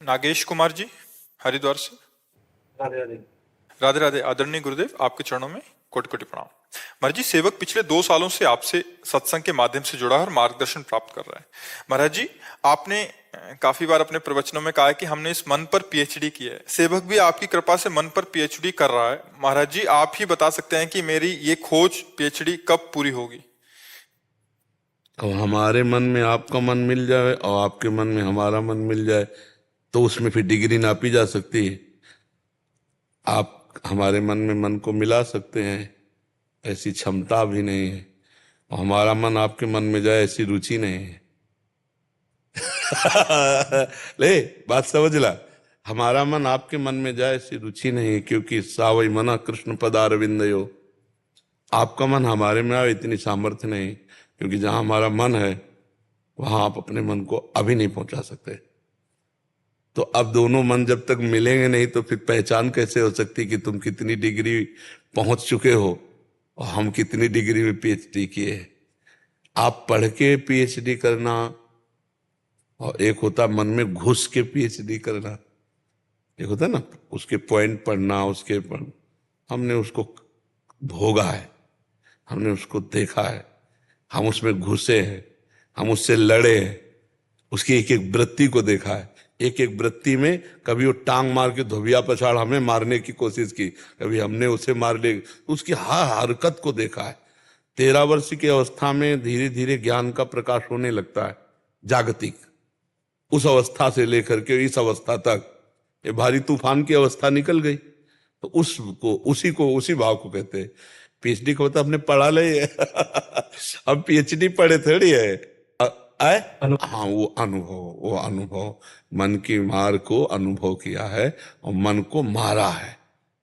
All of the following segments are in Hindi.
नागेश कुमार जी, हरिद्वार से। राधे राधे। राधे राधे। आदरणीय गुरुदेव, आपके चरणों में कोटि कोटि प्रणाम। महाराज जी, सेवक पिछले 2 सालों से आपसे सत्संग के माध्यम से जुड़ा है और मार्गदर्शन प्राप्त कर रहा है। महाराज जी, आपने काफी बार अपने प्रवचनों में कहा है कि हमने इस मन पर पीएचडी की है। सेवक भी आपकी कृपा से मन पर पीएचडी कर रहा है। महाराज जी, आप ही बता सकते हैं कि मेरी ये खोज पीएचडी कब पूरी होगी? अब हमारे मन में आपका मन मिल जाए और आपके मन में हमारा मन मिल जाए तो उसमें फिर डिग्री नापी जा सकती है। आप हमारे मन में मन को मिला सकते हैं, ऐसी क्षमता भी नहीं है। और हमारा मन आपके मन में जाए, ऐसी रुचि नहीं है। ले बात समझ ला। हमारा मन आपके मन में जाए, ऐसी रुचि नहीं है, क्योंकि सावई मना कृष्ण पदारविंदयो। आपका मन हमारे में आए, इतनी सामर्थ्य नहीं, क्योंकि जहां हमारा मन है वहां आप अपने मन को अभी नहीं पहुंचा सकते। तो अब दोनों मन जब तक मिलेंगे नहीं तो फिर पहचान कैसे हो सकती कि तुम कितनी डिग्री पहुंच चुके हो और हम कितनी डिग्री में पीएचडी किए। आप पढ़ के पीएचडी करना और एक होता मन में घुस के पीएचडी करना। एक होता ना उसके पॉइंट पढ़ना, उसके हमने उसको भोगा है, हमने उसको देखा है, हम उसमें घुसे हैं, हम उससे लड़े हैं, उसकी एक एक वृत्ति को देखा है। एक एक वृत्ति में कभी वो टांग मार के धोबिया पछाड़ हमें मारने की कोशिश की, कभी हमने उसे मार ले, उसकी हर हरकत को देखा है। 13 वर्ष की अवस्था में धीरे धीरे ज्ञान का प्रकाश होने लगता है, जागतिक। उस अवस्था से लेकर के इस अवस्था तक ये भारी तूफान की अवस्था निकल गई, तो उसी भाव को कहते हैं पीएचडी को। तो हमने पढ़ा ले अब पीएचडी पढ़े थोड़ी है। हाँ, वो अनुभव मन की मार को अनुभव किया है और मन को मारा है।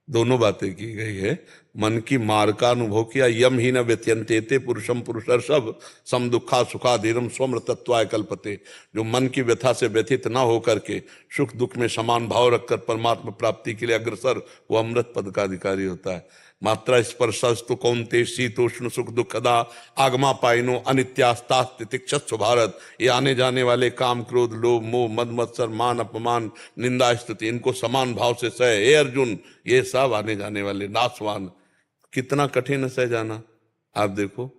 दोनों बातें की गई है। मन की मार का अनुभव किया। यम ही न व्यत्यंते पुरुषम पुरुषर्षभ सम दुखा सुखा धीरम स्वमृतत्वाय कल्पते। जो मन की व्यथा से व्यथित ना होकर के सुख दुख में समान भाव रखकर परमात्मा प्राप्ति के लिए अग्रसर, वो अमृत पद का अधिकारी होता है। मात्रा स्पर्शस्तु कौन्ते शीतोष्ण सुख दुखदा आगमा पाइनो अनित्यास्तास्तितिक्षस्व भारत। ये आने जाने वाले काम क्रोध लोभ मोह मद मत्सर मान अपमान निंदा स्तुति, इनको समान भाव से सह। हे अर्जुन, ये सब आने जाने वाले नाशवान। कितना कठिन है सह जाना। आप देखो,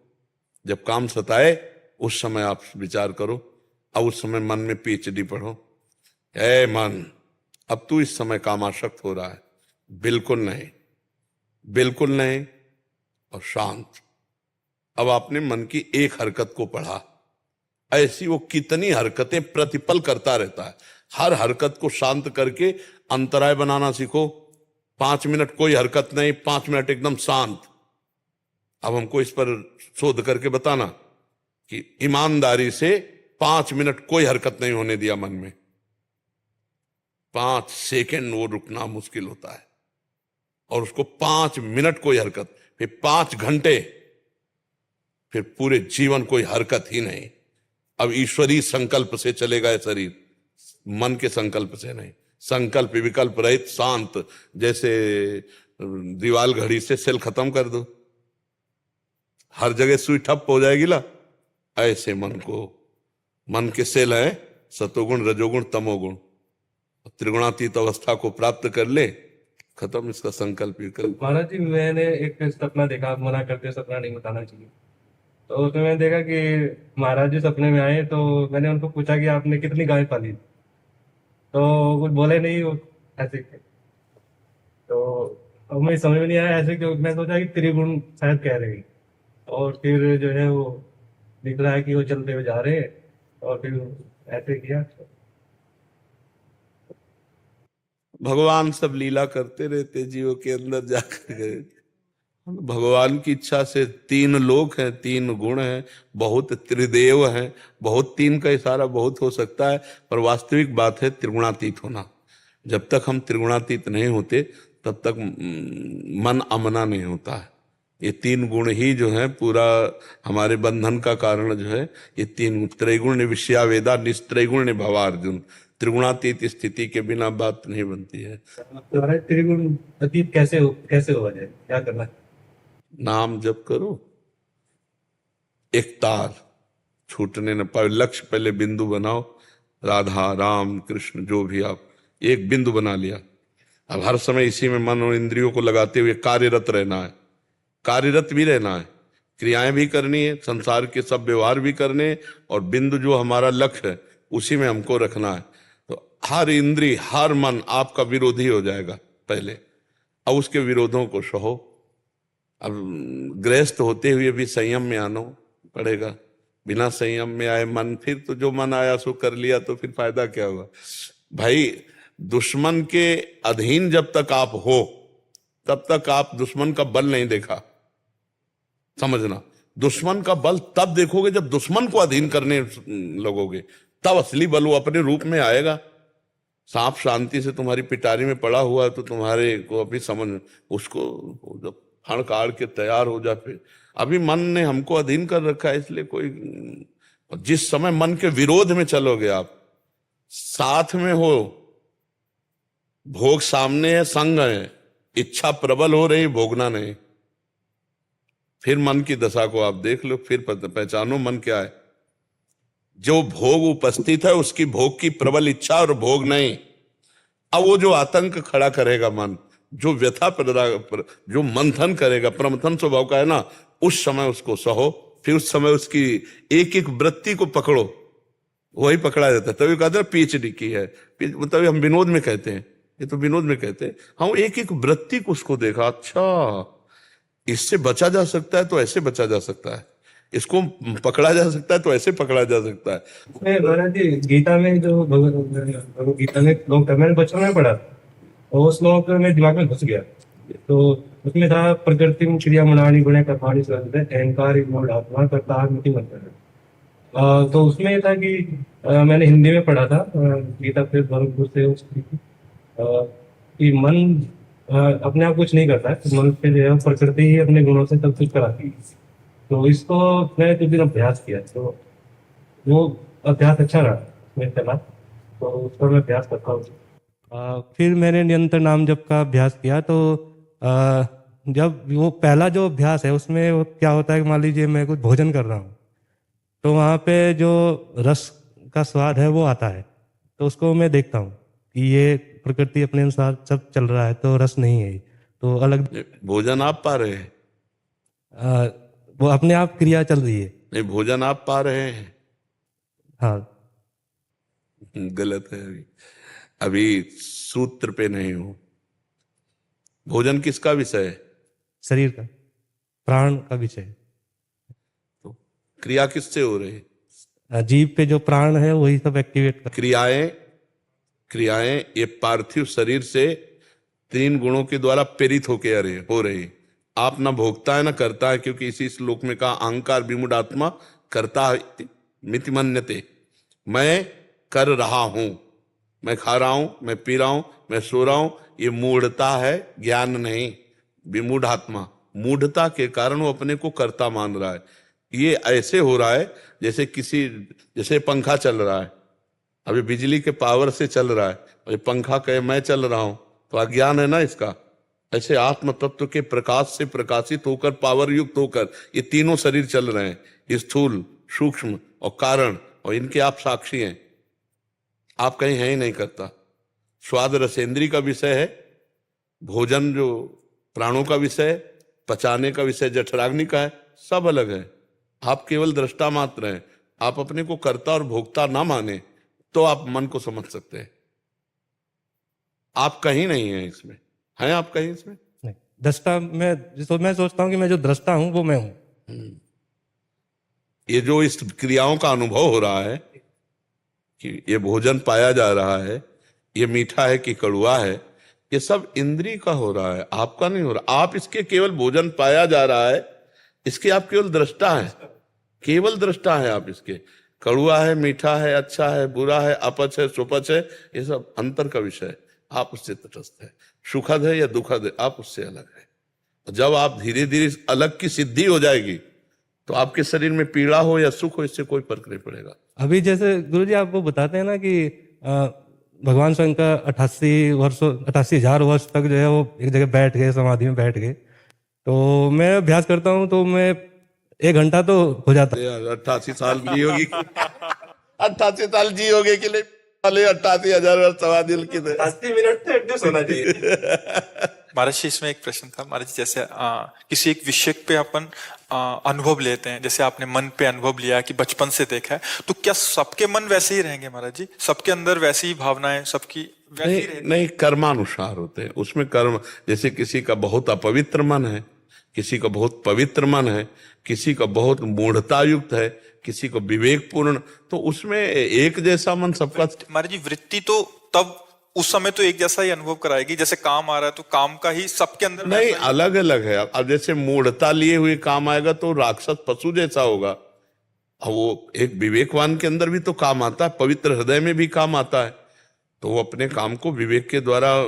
जब काम सताए उस समय आप विचार करो, अब उस समय मन में पीएचडी पढ़ो। ए मन, अब तू इस समय कामाशक्त हो रहा है? बिल्कुल नहीं, बिल्कुल नहीं। और शांत। अब आपने मन की एक हरकत को पढ़ा, ऐसी वो कितनी हरकतें प्रतिपल करता रहता है। हर हरकत को शांत करके अंतराय बनाना सीखो। 5 मिनट कोई हरकत नहीं, 5 मिनट एकदम शांत। अब हमको इस पर शोध करके बताना कि ईमानदारी से 5 मिनट कोई हरकत नहीं होने दिया मन में। 5 सेकंड वो रुकना मुश्किल होता है, और उसको 5 मिनट कोई हरकत, फिर 5 घंटे, फिर पूरे जीवन कोई हरकत ही नहीं। अब ईश्वरीय संकल्प से चलेगा ये शरीर, मन के संकल्प से नहीं। संकल्प विकल्प रहित शांत, जैसे दीवाल घड़ी से सेल खत्म कर दो, हर जगह सुई ठप हो जाएगी ला। ऐसे मन को, मन के सेल है सतोगुण रजोगुण तमोगुण, त्रिगुणातीत अवस्था को प्राप्त कर ले, खत्म इसका संकल्प विकल्प। महाराज जी, मैंने एक सपना देखा। आप मना करते सपना नहीं बताना चाहिए। तो उसमें मैंने देखा कि महाराज जी सपने में आए, तो मैंने उनको पूछा कि आपने कितनी गाय पाली, तो कुछ बोले नहीं वो ऐसे। तो अब मुझे समझ में नहीं आया ऐसे क्यों। मैं सोचा कि त्रिगुण शायद कह रहे हैं, और फिर जो है वो दिख रहा है कि वो चलते हुए जा रहे हैं, और फिर ऐसे किया। भगवान सब लीला करते रहते जीवों के अंदर जाकर गए। भगवान की इच्छा से 3 लोक हैं, 3 गुण हैं, बहुत त्रिदेव हैं, बहुत 3 का इशारा बहुत हो सकता है, पर वास्तविक बात है त्रिगुणातीत होना। जब तक हम त्रिगुणातीत नहीं होते तब तक मन अमना नहीं होता है। ये 3 गुण ही जो है पूरा हमारे बंधन का कारण जो है। ये 3 त्रैगुण विषया वेदा निस्त्रैगुण भवार्जुन। त्रिगुणातीत स्थिति के बिना बात नहीं बनती है। तो त्रिगुण अतीत कैसे हुआ जाए, क्या करना है? नाम जप करो, एक तार छूटने न पाए। लक्ष्य पहले बिंदु बनाओ, राधा राम कृष्ण जो भी आप एक बिंदु बना लिया। अब हर समय इसी में मन और इंद्रियों को लगाते हुए कार्यरत रहना है, कार्यरत भी रहना है, क्रियाएं भी करनी है, संसार के सब व्यवहार भी करने हैं, और बिंदु जो हमारा लक्ष्य है उसी में हमको रखना है। तो हर इंद्री हर मन आपका विरोधी हो जाएगा पहले, अब उसके विरोधों को सहो। अब गृहस्थ होते हुए भी संयम में आना पड़ेगा, बिना संयम में आए मन, फिर तो जो मन आया सो कर लिया, तो फिर फायदा क्या हुआ भाई। दुश्मन के अधीन जब तक आप हो तब तक आप दुश्मन का बल नहीं देखा, समझना। दुश्मन का बल तब देखोगे जब दुश्मन को अधीन करने लगोगे, तब असली बल वो अपने रूप में आएगा। सांप शांति से तुम्हारी पिटारी में पड़ा हुआ है तो तुम्हारे को अभी समझ, उसको जब फण काट के तैयार हो जा, फिर अभी मन ने हमको अधीन कर रखा है। इसलिए कोई, जिस समय मन के विरोध में चलोगे आप, साथ में हो, भोग सामने है, संग है, इच्छा प्रबल हो रही, भोगना नहीं, फिर मन की दशा को आप देख लो, फिर पहचानो मन क्या है। जो भोग उपस्थित है उसकी भोग की प्रबल इच्छा और भोग नहीं। अब वो जो आतंक खड़ा करेगा मन, जो व्यथा जो मंथन करेगा, प्रमथन स्वभाव का है ना, उस समय उसको सहो, फिर उस समय उसकी एक एक वृत्ति को पकड़ो, वही पकड़ा जाता है। तभी कहते हैं पीएचडी की है, तभी हम विनोद में कहते हैं, ये तो विनोद में कहते हैं, हम एक एक वृत्ति को उसको देखा, अच्छा इससे बचा जा सकता है तो ऐसे बचा जा सकता है, इसको पकड़ा जा सकता है तो ऐसे पकड़ा जा सकता है। मैं महाराज जी गीता में जो भगवत गीता में श्लोक था, मैंने बचपन में पढ़ा था, और वो श्लोक मेरे दिमाग में घुस गया। तो उसमें था प्रकृति में क्रिया मनानी गुणे कपाणी स्वरूप अहंकार मूढ़ आत्मा करता आत्मति मंत्र। तो उसमें ये था कि मैंने हिंदी में पढ़ा था गीता फिर भरतपुर से उसकी, कि मन अपने आप कुछ नहीं करता है, मन से जो है प्रकृति ही अपने गुणों से सब कुछ कराती है। तो इसको मैंने कुछ दिन अभ्यास किया, तो वो अभ्यास अच्छा रहा मेरे चला, तो उसको मैं अभ्यास करता हूँ। फिर मैंने निरंतर नाम जप का अभ्यास किया। तो जब वो पहला जो अभ्यास है उसमें वो क्या होता है कि मान लीजिए मैं कुछ भोजन कर रहा हूँ, तो वहाँ पे जो रस का स्वाद है वो आता है, तो उसको मैं देखता हूँ कि ये प्रकृति अपने अनुसार सब चल रहा है, तो रस नहीं है, तो अलग भोजन आप पा रहे हैं, वो अपने आप क्रिया चल रही है। नहीं भोजन आप पा रहे हैं, हाँ गलत है। अभी सूत्र पे नहीं हो। भोजन किसका विषय है? शरीर का, प्राण का विषय। तो क्रिया किससे हो रही है? जीव पे जो प्राण है वही सब एक्टिवेट कर। क्रियाएं ये पार्थिव शरीर से 3 गुणों के द्वारा प्रेरित होके हो रही। आप ना भोगता है ना करता है, क्योंकि इसी श्लोक में कहा अहंकार विमूढ़ आत्मा करता मिति मन्यते, मैं कर रहा हूं, मैं खा रहा हूं, मैं पी रहा हूं, मैं सो रहा हूं, ये मूढ़ता है, ज्ञान नहीं। विमूढ़ आत्मा, मूढ़ता के कारण वो अपने को कर्ता मान रहा है। ये ऐसे हो रहा है जैसे पंखा चल रहा है, अभी बिजली के पावर से चल रहा है, और ये पंखा कहे मैं चल रहा हूं, तो अज्ञान है ना इसका। ऐसे आत्म तत्व के प्रकाश से प्रकाशित होकर, पावर युक्त होकर ये तीनों शरीर चल रहे हैं, स्थूल, सूक्ष्म और कारण, और इनके आप साक्षी हैं। आप कहीं है ही नहीं करता। स्वाद रसेंद्री का विषय है, भोजन जो प्राणों का विषय है, पचाने का विषय जठराग्नि का है, सब अलग है। आप केवल दृष्टा मात्र हैं। आप अपने को कर्ता और भोक्ता ना माने तो आप मन को समझ सकते हैं। आप कहीं नहीं हैं इसमें, हैं आप कहीं इसमें नहीं। दृष्टा मैं सोचता हूँ कि मैं जो दृष्टा हूँ वो मैं हूँ। ये जो इस क्रियाओं का अनुभव हो रहा है कि ये भोजन पाया जा रहा है, ये मीठा है कि कड़वा है, ये सब इंद्री का हो रहा है, आपका नहीं हो रहा। आप इसके केवल भोजन पाया जा रहा है, इसके आप केवल दृष्टा हैं, केवल दृष्टा है आप इसके। कड़वा है, मीठा है, अच्छा है, बुरा है, अपच है, सुपच है, ये सब अंतर का विषय है। आप उससे तटस्थ है। सुखद है या दुखद है, आप उससे अलग है। जब आप धीरे धीरे अलग की सिद्धि हो जाएगी तो आपके शरीर में पीड़ा हो या सुख हो, इससे कोई फर्क नहीं पड़ेगा। अभी जैसे गुरुजी आप वो बताते हैं ना कि भगवान शंकर 88,000 वर्ष तक जो है वो एक जगह बैठ गए, समाधि में बैठ गए। तो मैं अभ्यास करता हूँ तो मैं 1 घंटा तो हो जाता है। 88 साल जियोगी 88 साल जियोगे कि नहीं? वाले 88,000 वर्ष समाधि की थे। 80 मिनट तो एडजस्ट होना चाहिए। महाराज जी इसमें एक प्रश्न था महाराज जी, जैसे किसी एक विषय पे अपन अनुभव लेते हैं, जैसे आपने मन पे अनुभव लिया कि बचपन से देखा है, तो क्या सबके मन वैसे ही रहेंगे महाराज जी? सबके अंदर वैसी ही भावनाएं सबकी वैसी ही नहीं रहेंगी? नहीं, कर्मानुसार होते हैं उसमें कर्म। जैसे किसी का बहुत अपवित्र मन है, किसी का बहुत पवित्र मन है, किसी का बहुत मूढ़ता युक्त है, किसी को विवेकपूर्ण, तो उसमें एक जैसा मन सबका। महाराज जी वृत्ति तो तब उस समय तो एक जैसा ही अनुभव कराएगी, जैसे काम आ रहा है तो काम का ही सबके अंदर नहीं, वैसा ही- अलग अलग है। अब जैसे मूढ़ता लिए हुए काम आएगा तो राक्षस पशु जैसा होगा। अब वो एक विवेकवान के अंदर भी तो काम आता है, पवित्र हृदय में भी काम आता है, तो वो अपने काम को विवेक के द्वारा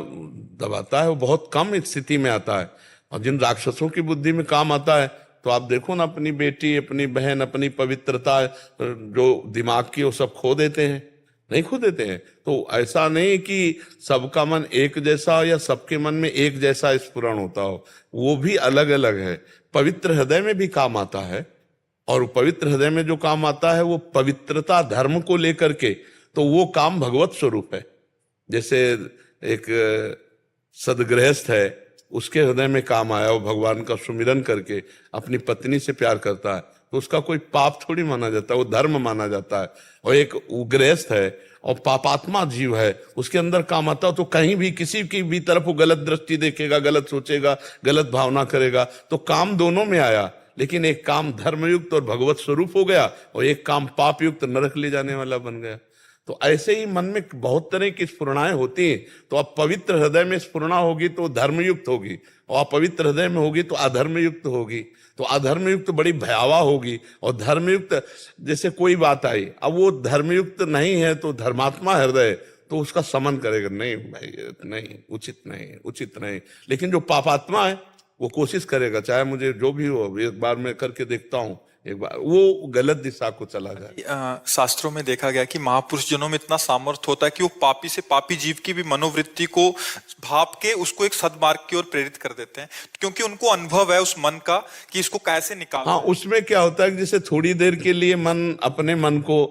दबाता है। वो बहुत कम स्थिति में आता है। और जिन राक्षसों की बुद्धि में काम आता है, तो आप देखो ना, अपनी बेटी, अपनी बहन, अपनी पवित्रता जो दिमाग की, वो सब खो देते हैं, नहीं खो देते हैं। तो ऐसा नहीं कि सबका मन एक जैसा हो या सबके मन में एक जैसा स्फुरण होता हो, वो भी अलग अलग है। पवित्र हृदय में भी काम आता है, और पवित्र हृदय में जो काम आता है वो पवित्रता धर्म को लेकर के, तो वो काम भगवत स्वरूप है। जैसे एक सदगृहस्थ है, उसके हृदय में काम आया, वो भगवान का सुमिरन करके अपनी पत्नी से प्यार करता है, तो उसका कोई पाप थोड़ी माना जाता है, वो धर्म माना जाता है। और एक गृहस्थ है और पापात्मा जीव है, उसके अंदर काम आता है, तो कहीं भी किसी की भी तरफ वो गलत दृष्टि देखेगा, गलत सोचेगा, गलत भावना करेगा, तो काम दोनों में आया। लेकिन एक काम धर्मयुक्त और भगवत स्वरूप हो गया, और एक काम पाप युक्त नरक ले जाने वाला बन गया। तो ऐसे ही मन में बहुत तरह की स्फुरणाएं होती हैं। तो अब पवित्र हृदय में स्फुरणा होगी तो धर्मयुक्त होगी, और अपवित्र हृदय में होगी तो अधर्मयुक्त होगी। तो अधर्मयुक्त बड़ी भयावह होगी, और धर्मयुक्त जैसे कोई बात आई, अब वो धर्मयुक्त नहीं है तो धर्मात्मा हृदय, तो उसका समन करेगा, नहीं भाई नहीं, उचित नहीं, उचित नहीं। लेकिन जो पापात्मा है वो कोशिश करेगा, चाहे मुझे जो भी हो, एक बार मैं करके देखता हूँ, एक बार वो गलत दिशा को चला जाए। शास्त्रों में देखा गया कि महापुरुष जनों में इतना सामर्थ्य होता है कि वो पापी से पापी जीव की भी मनोवृत्ति को भाप के उसको एक सद्मार्ग की ओर प्रेरित कर देते हैं, क्योंकि उनको अनुभव है उस मन का कि इसको कैसे निकालना। हाँ, उसमें क्या होता है कि जैसे थोड़ी देर के लिए मन, अपने मन को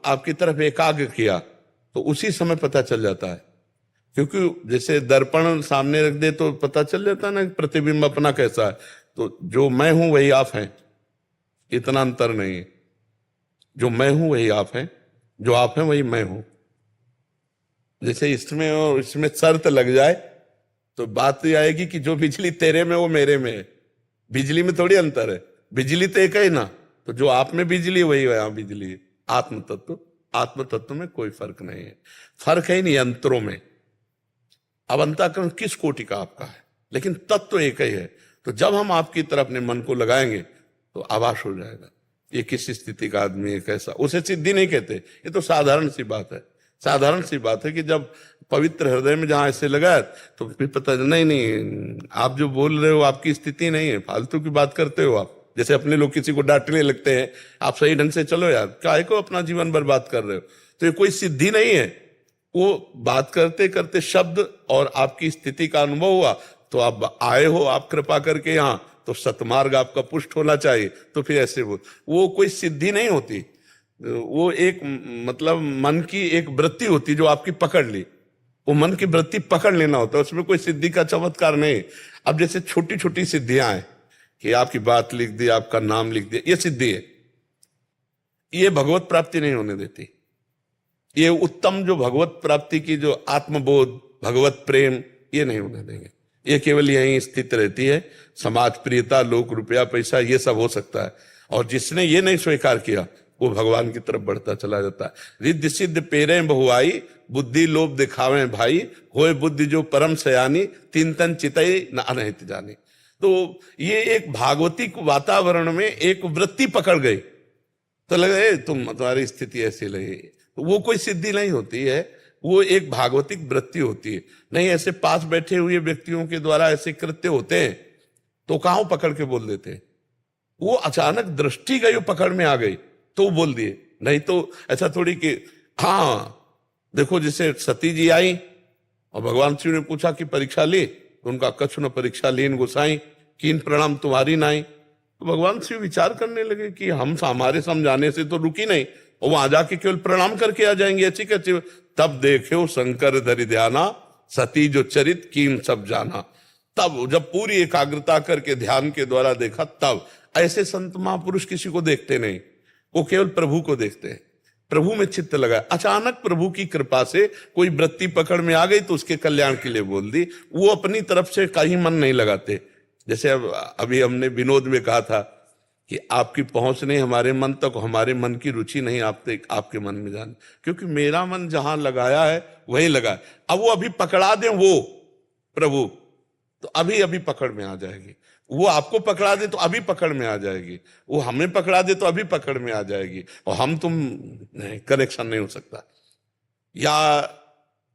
आपकी तरफ एकाग्र किया, तो उसी समय पता चल जाता है। क्योंकि जैसे दर्पण सामने रख दे तो पता चल जाता है ना प्रतिबिंब अपना कैसा है। तो जो मैं हूं वही आप हैं, इतना अंतर नहीं है। जो मैं हूं वही आप हैं, जो आप हैं वही मैं हूं। जैसे इसमें और इसमें शर्त लग जाए तो बात ये आएगी कि जो बिजली तेरे में वो मेरे में है। बिजली में थोड़ी अंतर है, बिजली तो एक है ना। तो जो आप में बिजली वही यहां बिजली है। आत्म तत्व में कोई फर्क नहीं है। फर्क है नहीं यंत्रों में। अब अंतःकरण किस कोटि का आपका है, लेकिन तत्व एक ही है। तो जब हम आपकी तरफ अपने मन को लगाएंगे तो आभास हो जाएगा ये किस स्थिति का आदमी है, कैसा। उसे सिद्धि नहीं कहते, ये तो साधारण सी बात है। साधारण सी बात है कि जब पवित्र हृदय में जहां ऐसे लगा तो फिर पता नहीं आप जो बोल रहे हो आपकी स्थिति नहीं है, फालतू की बात करते हो आप। जैसे अपने लोग किसी को डांटने लगते हैं, आप सही ढंग से चलो यार, काहे को अपना जीवन बर्बाद कर रहे हो। तो ये कोई सिद्धि नहीं है। वो बात करते करते शब्द और आपकी स्थिति का अनुभव हुआ, तो आप आए हो, आप कृपा करके यहाँ, तो सतमार्ग आपका पुष्ट होना चाहिए। तो फिर ऐसे वो कोई सिद्धि नहीं होती, वो एक मतलब मन की एक वृत्ति होती जो आपकी पकड़ ली। वो मन की वृत्ति पकड़ लेना होता है, उसमें कोई सिद्धि का चमत्कार नहीं। अब जैसे छोटी छोटी सिद्धियां हैं कि आपकी बात लिख दी, आपका नाम लिख दिया, ये सिद्धि है। ये भगवत प्राप्ति नहीं होने देती। ये उत्तम जो भगवत प्राप्ति की जो आत्मबोध, भगवत प्रेम, ये नहीं होने देंगे। ये केवल यहीं स्थित रहती है। समाज प्रियता, लोक, रुपया, पैसा, ये सब हो सकता है। और जिसने ये नहीं स्वीकार किया वो भगवान की तरफ बढ़ता चला जाता है। रिद्धि सिद्ध पेरे बहुआई, बुद्धि लोभ दिखावे भाई, होए बुद्धि जो परम सयानी, तीन तन चितई न अनहित जानी। तो ये एक भागवतिक वातावरण में एक वृत्ति पकड़ गई, तो लगे तुम्हारी स्थिति ऐसी लगी। तो वो कोई सिद्धि नहीं होती है, वो एक भागवतिक वृत्ति होती है। नहीं, ऐसे पास बैठे हुए व्यक्तियों के द्वारा ऐसे कृत्य होते हैं तो कहां पकड़ के बोल देते हैं। वो अचानक दृष्टि गई, पकड़ में आ गई तो बोल दिए। नहीं तो ऐसा थोड़ी कि हाँ देखो, जैसे सती जी आई और भगवान शिव ने पूछा कि परीक्षा ली, तो उनका कछु न परीक्षा लीन गोसाई, कीन प्रणाम तुम्हारी नाई। तो भगवान शिव विचार करने लगे कि हम हमारे समझाने से तो रुकी नहीं, और वहां जाके केवल प्रणाम करके आ जाएंगे, अच्छी कैसी। तब देखे शंकर धरि ध्याना, सती जो चरित कीन सब जाना। तब जब पूरी एकाग्रता करके ध्यान के द्वारा देखा, तब ऐसे संत महापुरुष किसी को देखते नहीं, वो केवल प्रभु को देखते हैं, प्रभु में चित्त लगा। अचानक प्रभु की कृपा से कोई वृत्ति पकड़ में आ गई तो उसके कल्याण के लिए बोल दी, वो अपनी तरफ से कहीं मन नहीं लगाते। जैसे अभी हमने विनोद में कहा था कि आपकी पहुंच नहीं हमारे मन तक, हमारे मन की रुचि नहीं आपके मन में जाने, क्योंकि मेरा मन जहां लगाया है वहीं लगा है। अब वो अभी पकड़ा दें वो प्रभु, तो अभी अभी पकड़ में आ जाएगी। वो आपको पकड़ा दे तो अभी पकड़ में आ जाएगी, वो हमें पकड़ा दे तो अभी पकड़ में आ जाएगी, और हम तुम नहीं, कनेक्शन नहीं हो सकता। या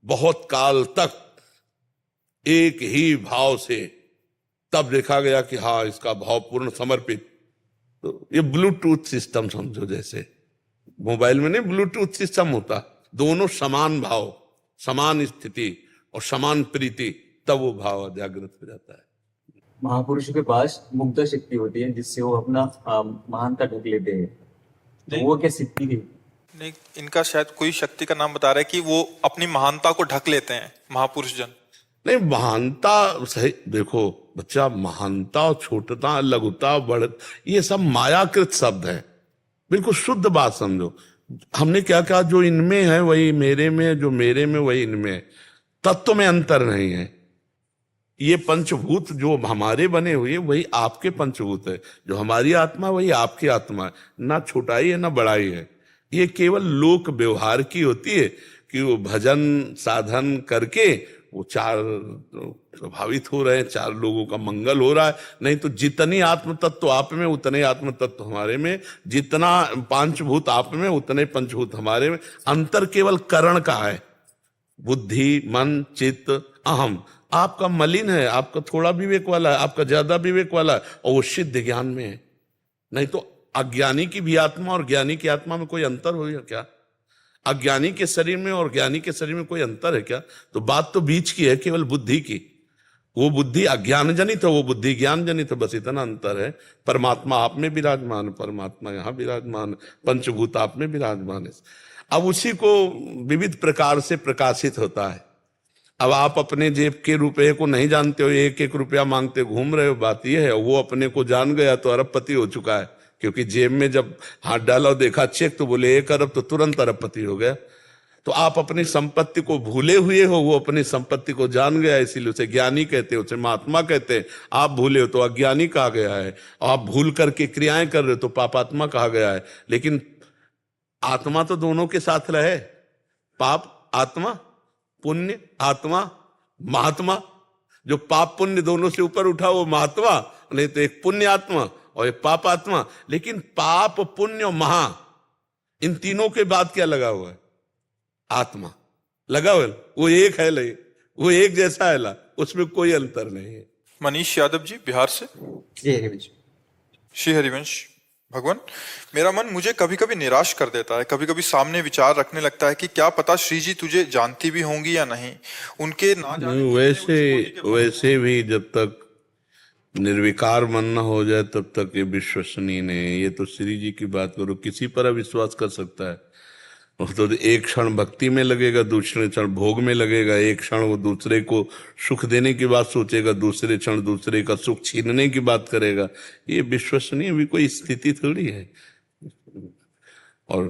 बहुत काल तक एक ही भाव से, तब देखा गया कि हाँ इसका भाव पूर्ण समर्पित। तो ये ब्लूटूथ सिस्टम समझो, जैसे मोबाइल में नहीं ब्लूटूथ सिस्टम होता, दोनों समान भाव, समान स्थिति और समान प्रीति, तब वो भाव जागृत हो जाता है। महापुरुषों के पास मुग्धा शक्ति होती है जिससे वो अपना महानता ढक लेते हैं, तो वो क्या शक्ति थी? नहीं, इनका शायद कोई शक्ति का नाम बता रहा है कि वो अपनी महानता को ढक लेते हैं महापुरुष जन। नहीं, महानता सही, देखो बच्चा, महानता और छोटता, लघुता, बढ़, ये सब मायाकृत शब्द है, बिल्कुल शुद्ध बात समझो। हमने क्या कहा, जो इनमें है वही मेरे में, जो मेरे में वही इनमें है, तत्व में अंतर नहीं है। ये पंचभूत जो हमारे बने हुए वही आपके पंचभूत है, जो हमारी आत्मा वही आपकी आत्मा है, ना छोटाई है ना बड़ाई है। ये केवल लोक व्यवहार की होती है कि वो भजन साधन करके वो चार प्रभावित हो रहे हैं, चार लोगों का मंगल हो रहा है। नहीं तो जितनी आत्म तत्व आप में उतने आत्म तत्व हमारे में, जितना पंचभूत आप में उतने पंचभूत हमारे में। अंतर केवल करण का है, बुद्धि, मन, चित्त, अहम। आपका मलिन है, आपका थोड़ा विवेक वाला है, आपका ज्यादा विवेक वाला है, और वो सिद्ध ज्ञान में है। नहीं तो अज्ञानी की भी आत्मा और ज्ञानी की आत्मा में कोई अंतर हो क्या? अज्ञानी के शरीर में और ज्ञानी के शरीर में कोई अंतर है क्या? तो बात तो बीच की है, केवल बुद्धि की। वो बुद्धि अज्ञान जनित है, वो बुद्धि ज्ञान जनित है, बस इतना अंतर है। परमात्मा आप में विराजमान, परमात्मा यहाँ विराजमान, पंचभूत आप में विराजमान है। अब उसी को विविध प्रकार से प्रकाशित होता है। अब आप अपने जेब के रुपए को नहीं जानते हो, एक एक रुपया मांगते घूम रहे हो, बात यह है। वो अपने को जान गया तो अरबपति हो चुका है, क्योंकि जेब में जब हाथ डाला और देखा चेक तो बोले 1 अरब, तो तुरंत अरबपति हो गया। तो आप अपनी संपत्ति को भूले हुए हो, वो अपनी संपत्ति को जान गया, इसीलिए उसे ज्ञानी कहते हैं, उसे महात्मा कहते हैं। आप भूले हो तो अज्ञानी कहा गया है, आप भूल करके क्रियाएं कर रहे हो तो पापात्मा कहा गया है। लेकिन आत्मा तो दोनों के साथ रहे, पाप आत्मा, पुण्य आत्मा, महात्मा। जो पाप पुण्य दोनों से ऊपर उठा वो महात्मा, नहीं तो एक पुण्य आत्मा और एक पाप आत्मा। लेकिन पाप, पुण्य और महा, इन तीनों के बाद क्या लगा हुआ है? आत्मा लगा हुआ है। वो एक है, ले वो एक जैसा है ला, उसमें कोई अंतर नहीं है। मनीष यादव जी बिहार से। जी हरिवंश। श्री हरिवंश, भगवान, मेरा मन मुझे कभी कभी निराश कर देता है। कभी कभी सामने विचार रखने लगता है कि क्या पता श्री जी तुझे जानती भी होंगी या नहीं। उनके ना जाने वैसे भी जब तक निर्विकार मन न हो जाए तब तक ये विश्वसनीय नहीं है। ये तो श्री जी की बात करो, किसी पर अविश्वास कर सकता है। वो तो एक क्षण भक्ति में लगेगा, दूसरे क्षण भोग में लगेगा, एक क्षण वो दूसरे को सुख देने की बात सोचेगा, दूसरे क्षण दूसरे का सुख छीनने की बात करेगा। ये विश्वसनीय भी कोई स्थिति थोड़ी है। और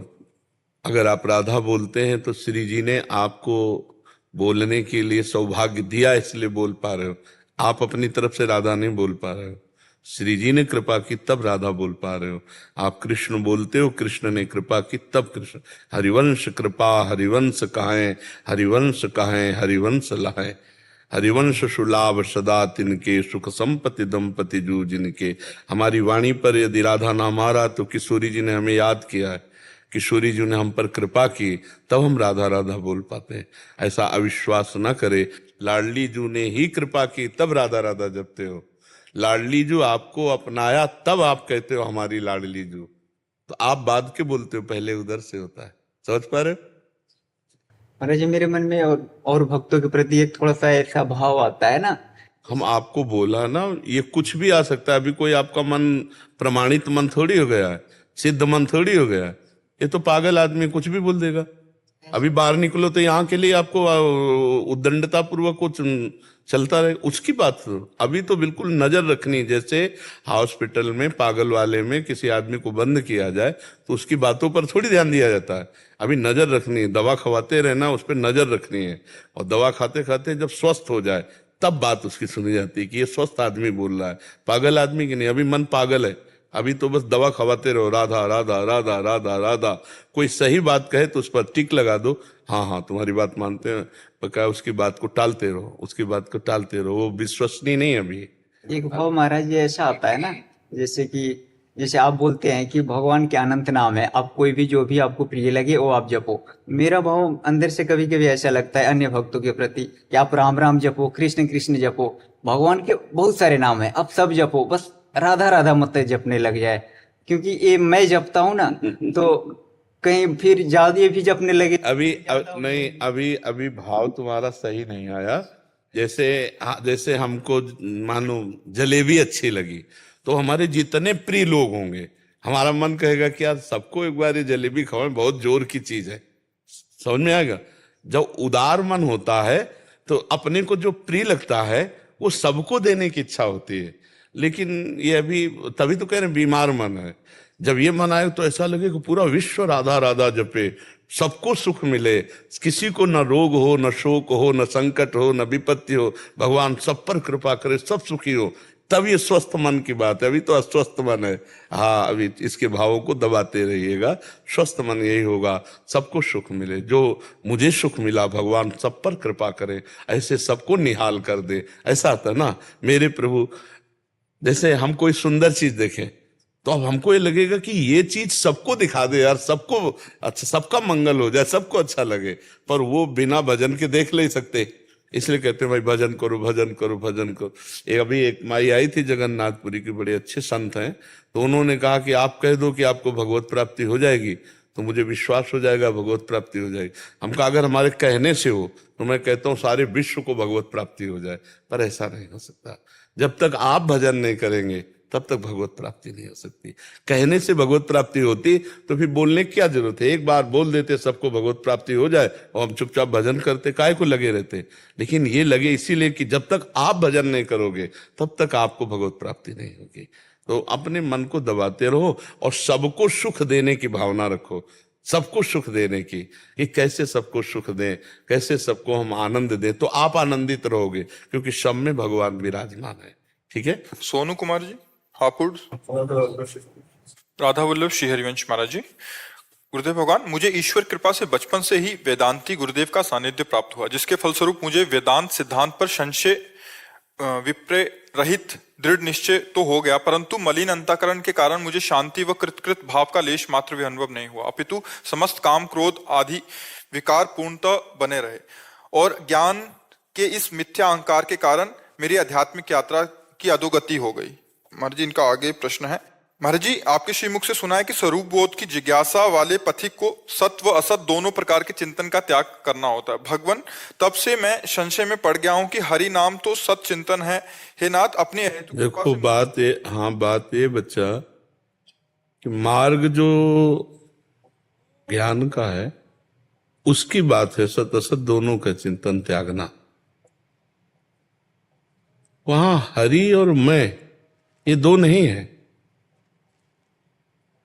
अगर आप राधा बोलते हैं तो श्री जी ने आपको बोलने के लिए सौभाग्य दिया, इसलिए बोल पा रहे हो। आप अपनी तरफ से राधा नहीं बोल पा रहे हो, श्री जी ने कृपा की तब राधा बोल पा रहे हो। आप कृष्ण बोलते हो, कृष्ण ने कृपा की तब कृष्ण। हरिवंश कृपा हरिवंश कहाएं, हरिवंश कहाएं हरिवंश लाएं। हरिवंश सुलाभ सदा तिनके, सुख संपत्ति दंपति जू जिनके। हमारी वाणी पर यदि राधा नाम आ रहा तो किशोरी जी ने हमें याद किया है, किशोरी जी ने हम पर कृपा की, तब हम राधा राधा बोल पाते हैं। ऐसा अविश्वास न करे। लाडली जू ने ही कृपा की तब राधा राधा जपते हो। लाडली जू आपको अपनाया तब आप कहते हो हमारी लाडली जू। तो आप बाद के बोलते हो, पहले उधर से होता है। समझ पा रहे हो? महाराज जी, मेरे मन में और भक्तों के प्रति एक थोड़ा सा ऐसा भाव आता है ना। हम आपको बोला ना, ये कुछ भी आ सकता है। अभी कोई आपका मन प्रमाणित मन थोड़ी हो गया है, सिद्ध मन थोड़ी हो गया है। ये तो पागल आदमी कुछ भी बोल देगा। अभी बाहर निकलो तो यहाँ के लिए आपको उद्दंडता पूर्वक कुछ चलता रहे, उसकी बात सुनो। अभी तो बिल्कुल नजर रखनी, जैसे हॉस्पिटल में पागल वाले में किसी आदमी को बंद किया जाए तो उसकी बातों पर थोड़ी ध्यान दिया जाता है। अभी नजर रखनी है, दवा खवाते रहना, उस पर नजर रखनी है, और दवा खाते खाते जब स्वस्थ हो जाए तब बात उसकी सुनी जाती है कि ये स्वस्थ आदमी बोल रहा है, पागल आदमी की नहीं। अभी मन पागल है, अभी तो बस दवा खवाते रहो, राधा राधा राधा राधा राधा। कोई सही बात कहे तो उस पर टिक लगा दो, हाँ हाँ तुम्हारी बात मानते हैं, पक्का उसकी बात को टालते रहो, उसकी बात को टालते रहो, वो विश्वसनीय नहीं है अभी। एक भाव महाराज जी ऐसा आता है ना, जैसे आप बोलते हैं कि भगवान के अनंत नाम है, आप कोई भी जो भी आपको प्रिय लगे वो आप जपो। मेरा भाव अंदर से कभी कभी ऐसा लगता है अन्य भक्तों के प्रति कि आप राम राम जपो, कृष्ण कृष्ण जपो, भगवान के बहुत सारे नाम है, आप सब जपो, बस राधा राधा मत जपने लग जाए। क्योंकि ये मैं जपता हूँ ना तो कहीं फिर ज्यादा भी जपने लगे। नहीं, अभी भाव तुम्हारा सही नहीं आया। जैसे हमको मानो जलेबी अच्छी लगी तो हमारे जितने प्रिय लोग होंगे, हमारा मन कहेगा कि यार सबको एक बार ये जलेबी खवाएं, बहुत जोर की चीज है। समझ में आएगा? जब उदार मन होता है तो अपने को जो प्रिय लगता है वो सबको देने की इच्छा होती है। लेकिन ये अभी तभी तो कह रहे हैं बीमार मन है। जब ये मन आए तो ऐसा लगे कि पूरा विश्व राधा राधा जपे, सबको सुख मिले, किसी को न रोग हो, न शोक हो, न संकट हो, न विपत्ति हो, भगवान सब पर कृपा करे, सब सुखी हो। तब ये स्वस्थ मन की बात है, अभी तो अस्वस्थ मन है। हाँ, अभी इसके भावों को दबाते रहिएगा, स्वस्थ मन यही होगा, सबको सुख मिले। जो मुझे सुख मिला भगवान सब पर कृपा करे, ऐसे सबको निहाल कर दे। ऐसा आता है ना मेरे प्रभु। जैसे हम कोई सुंदर चीज देखें तो अब हमको ये लगेगा कि ये चीज सबको दिखा दे यार, सबको अच्छा, सबका मंगल हो जाए, सबको अच्छा लगे, पर वो बिना भजन के देख नहीं सकते। इसलिए कहते हैं भाई भजन करो, भजन करो, भजन करो। अभी एक माई आई थी जगन्नाथपुरी की, बड़े अच्छे संत हैं, तो उन्होंने कहा कि आप कह दो कि आपको भगवत प्राप्ति हो जाएगी तो मुझे विश्वास हो जाएगा भगवत प्राप्ति हो जाएगी। हम कहा अगर हमारे कहने से हो तो मैं कहता हूँ सारे विश्व को भगवत प्राप्ति हो जाए, पर ऐसा नहीं हो सकता। जब तक आप भजन नहीं करेंगे तब तक भगवत प्राप्ति नहीं हो सकती। कहने से भगवत प्राप्ति होती तो फिर बोलने की क्या जरूरत है? एक बार बोल देते सबको भगवत प्राप्ति हो जाए और हम चुपचाप भजन करते, काहे को लगे रहते। लेकिन ये लगे इसीलिए कि जब तक आप भजन नहीं करोगे तब तक आपको भगवत प्राप्ति नहीं होगी। तो अपने मन को दबाते रहो और सबको सुख देने की भावना रखो, सबको सुख देने की, कि कैसे सबको सुख दें, कैसे सबको हम आनंद दें, तो आप आनंदित रहोगे क्योंकि सब में भगवान विराजमान है। ठीक है। सोनू कुमार जी, हापुड़। राधा वल्लभ श्री हरिवंश महाराज जी। गुरुदेव भगवान, मुझे ईश्वर कृपा से बचपन से ही वेदांती गुरुदेव का सानिध्य प्राप्त हुआ, जिसके फलस्वरूप मुझे वेदांत सिद्धांत पर संशय विप्रय रहित दृढ़ निश्चय तो हो गया, परंतु मलिन अंतःकरण के कारण मुझे शांति व कृतकृत भाव का लेश मात्र भी अनुभव नहीं हुआ, अपितु समस्त काम क्रोध आदि विकार पूर्णतः बने रहे। और ज्ञान के इस मिथ्या अहंकार के कारण मेरी आध्यात्मिक यात्रा की अधोगति हो गई। महाराज जी, इनका आगे प्रश्न है। महाराज जी, आपके श्रीमुख से सुना है कि स्वरूप बोध की जिज्ञासा वाले पथिक को सत्व असत दोनों प्रकार के चिंतन का त्याग करना होता है। भगवान, तब से मैं संशय में पड़ गया हूं कि हरि नाम तो सत चिंतन है। हे नाथ, अपने हेतु देखो बात ये, हाँ बात ये बच्चा कि मार्ग जो ज्ञान का है उसकी बात है, सत असत दोनों का चिंतन त्यागना। वहां हरि और मैं ये दो नहीं है।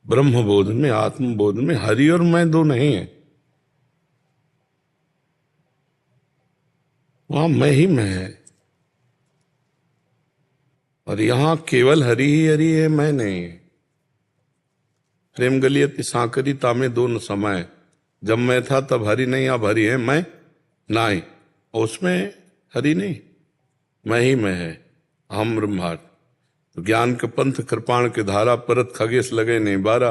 ब्रह्म बोध में, आत्म बोध में हरि और मैं दो नहीं है, वहां मैं ही मैं है। और यहां केवल हरि ही हरि है, मैं नहीं है। प्रेम गलियत सांकरी तामे दोनों समय, जब मैं था तब हरि नहीं, अब हरि है, मैं नहीं। और उसमें हरि नहीं, मैं ही मैं है, हम ब्रह्मांड। तो ज्ञान के पंथ कृपाण के धारा, परत खगेश लगे नहीं बारा।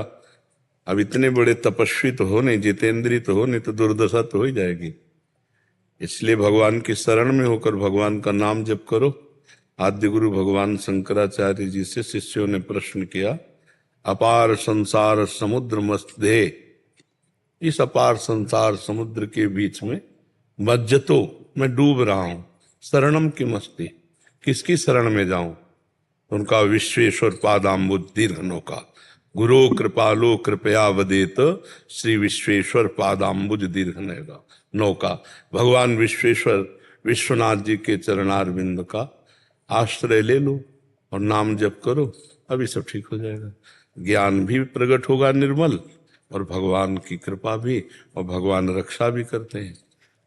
अब इतने बड़े तपस्वी तो हो नहीं, जितेंद्री तो हो नहीं, तो दुर्दशा तो हो ही जाएगी। इसलिए भगवान की शरण में होकर भगवान का नाम जप करो। आद्य गुरु भगवान शंकराचार्य जी से शिष्यों ने प्रश्न किया, अपार संसार समुद्र मस्ते, इस अपार संसार समुद्र के बीच में मज्जतो, मैं डूब रहा हूं, शरणम की मस्ती, किसकी शरण में जाऊं? उनका विश्वेश्वर पादाम्बुज दीर्घनों का, गुरो कृपालो कृपया वदेत, श्री विश्वेश्वर पादाम्बुज दीर्घ नौका। भगवान विश्वेश्वर विश्वनाथ जी के चरणारविंद का आश्रय ले लो और नाम जप करो, अभी सब ठीक हो जाएगा। ज्ञान भी प्रकट होगा निर्मल, और भगवान की कृपा भी, और भगवान रक्षा भी करते हैं।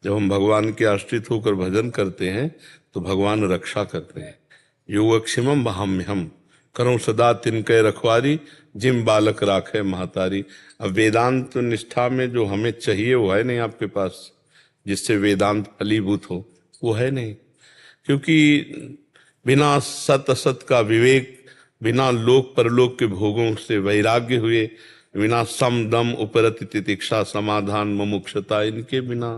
जब हम भगवान के आश्रित होकर भजन करते हैं तो भगवान रक्षा करते हैं। योगक्षेमम वहाम्यहम, करो सदा तिनके रखवारी, जिम बालक राखे महतारी। अब वेदांत निष्ठा में जो हमें चाहिए वो है नहीं आपके पास, जिससे वेदांत फलीभूत हो, वो है नहीं। क्योंकि बिना सत असत का विवेक, बिना लोक परलोक के भोगों से वैराग्य हुए, बिना सम दम उपरति तितिक्षा समाधान मुमुक्षता, इनके बिना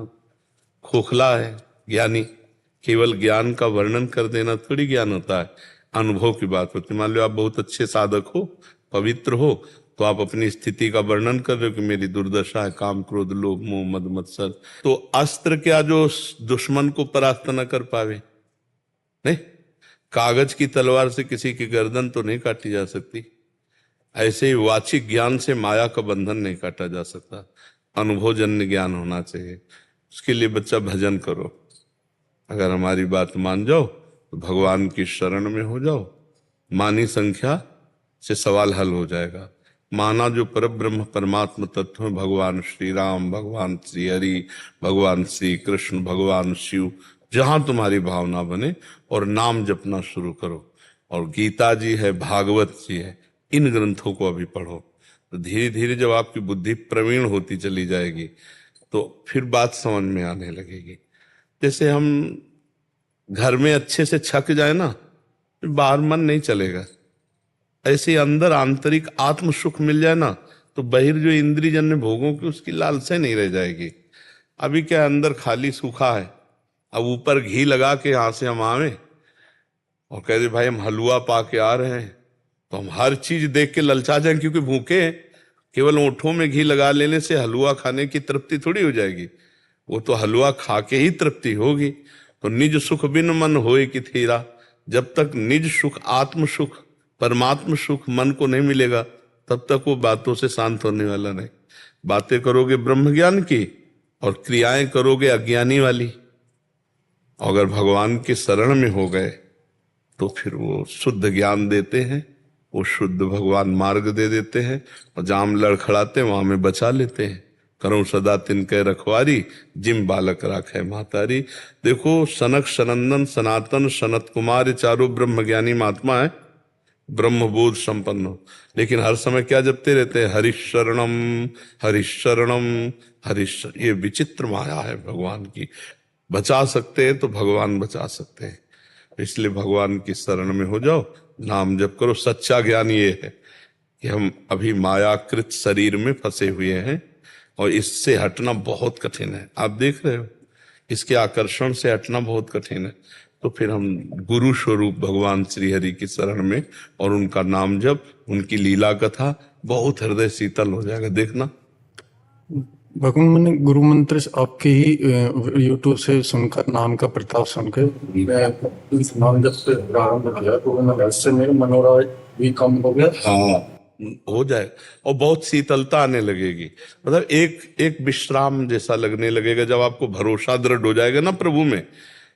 खोखला है ज्ञानी। केवल ज्ञान का वर्णन कर देना थोड़ी ज्ञान होता है, अनुभव की बात होती है। मान लो आप बहुत अच्छे साधक हो, पवित्र हो, तो आप अपनी स्थिति का वर्णन कर रहे हो कि मेरी दुर्दशा है, काम क्रोध लोभ मोह मद मत्सर। तो अस्त्र क्या जो दुश्मन को परास्त न कर पावे? नहीं, कागज की तलवार से किसी की गर्दन तो नहीं काटी जा सकती। ऐसे ही वाचिक ज्ञान से माया का बंधन नहीं काटा जा सकता। अनुभवजन्य ज्ञान होना चाहिए। उसके लिए बच्चा भजन करो। अगर हमारी बात मान जाओ तो भगवान की शरण में हो जाओ, मानी संख्या से सवाल हल हो जाएगा। माना जो परब्रह्म परमात्म तत्व है, भगवान श्री राम, भगवान श्री हरि, भगवान श्री कृष्ण, भगवान शिव, जहां तुम्हारी भावना बने, और नाम जपना शुरू करो। और गीता जी है, भागवत जी है, इन ग्रंथों को अभी पढ़ो। तो धीरे धीरे जब आपकी बुद्धि प्रवीण होती चली जाएगी तो फिर बात समझ में आने लगेगी। जैसे हम घर में अच्छे से छक जाए ना, बाहर मन नहीं चलेगा। ऐसे अंदर आंतरिक आत्म सुख मिल जाए ना, तो बहिर जो इंद्रियजन्य भोगों की उसकी लालसा नहीं रह जाएगी। अभी क्या अंदर खाली सूखा है, अब ऊपर घी लगा के यहाँ से हम आवे और कह दे भाई हम हलवा पा के आ रहे हैं, तो हम हर चीज देख के ललचा जाएं, क्योंकि भूखे हैं। केवल ओंठों में घी लगा लेने से हलवा खाने की तृप्ति थोड़ी हो जाएगी, वो तो हलवा खा के ही तृप्ति होगी। तो निज सुख बिन मन होए कि थीरा, जब तक निज सुख आत्म सुख परमात्म सुख मन को नहीं मिलेगा, तब तक वो बातों से शांत होने वाला नहीं। बातें करोगे ब्रह्म ज्ञान की और क्रियाएं करोगे अज्ञानी वाली। अगर भगवान की शरण में हो गए तो फिर वो शुद्ध ज्ञान देते हैं, वो शुद्ध भगवान मार्ग दे देते हैं, और जाम लड़खड़ाते हैं वहां में बचा लेते हैं। करो सदा तिनके रखवारी, जिम बालक राखे महतारी। देखो सनक सनंदन सनातन सनत कुमार चारों ब्रह्म ज्ञानी महात्मा है, ब्रह्मबोध संपन्न हो, लेकिन हर समय क्या जपते रहते हैं? हरिशरणम हरिशरणम हरिशरण। ये विचित्र माया है भगवान की। बचा सकते हैं तो भगवान बचा सकते हैं, इसलिए भगवान की शरण में हो जाओ, नाम जप करो। सच्चा ज्ञान ये है कि हम अभी मायाकृत शरीर में फंसे हुए हैं और इससे हटना बहुत कठिन है। आप देख रहे हो, इसके आकर्षण से हटना बहुत कठिन है। तो फिर हम गुरु स्वरूप भगवान श्री हरि की शरण में और उनका नाम जप, उनकी लीला कथा, बहुत हृदय शीतल हो जाएगा। देखना भगवान, मैंने गुरु मंत्र आपके ही यूट्यूब से सुनकर, नाम का प्रताप सुनकर मैं इस नाम जब से प्रारंभ किया, तो मैं वैसे मेरे मनोराज भी कम हो गया। हाँ, हो जाए और बहुत शीतलता आने लगेगी। मतलब एक विश्राम जैसा लगने लगेगा जब आपको भरोसा दृढ़ हो जाएगा ना प्रभु में,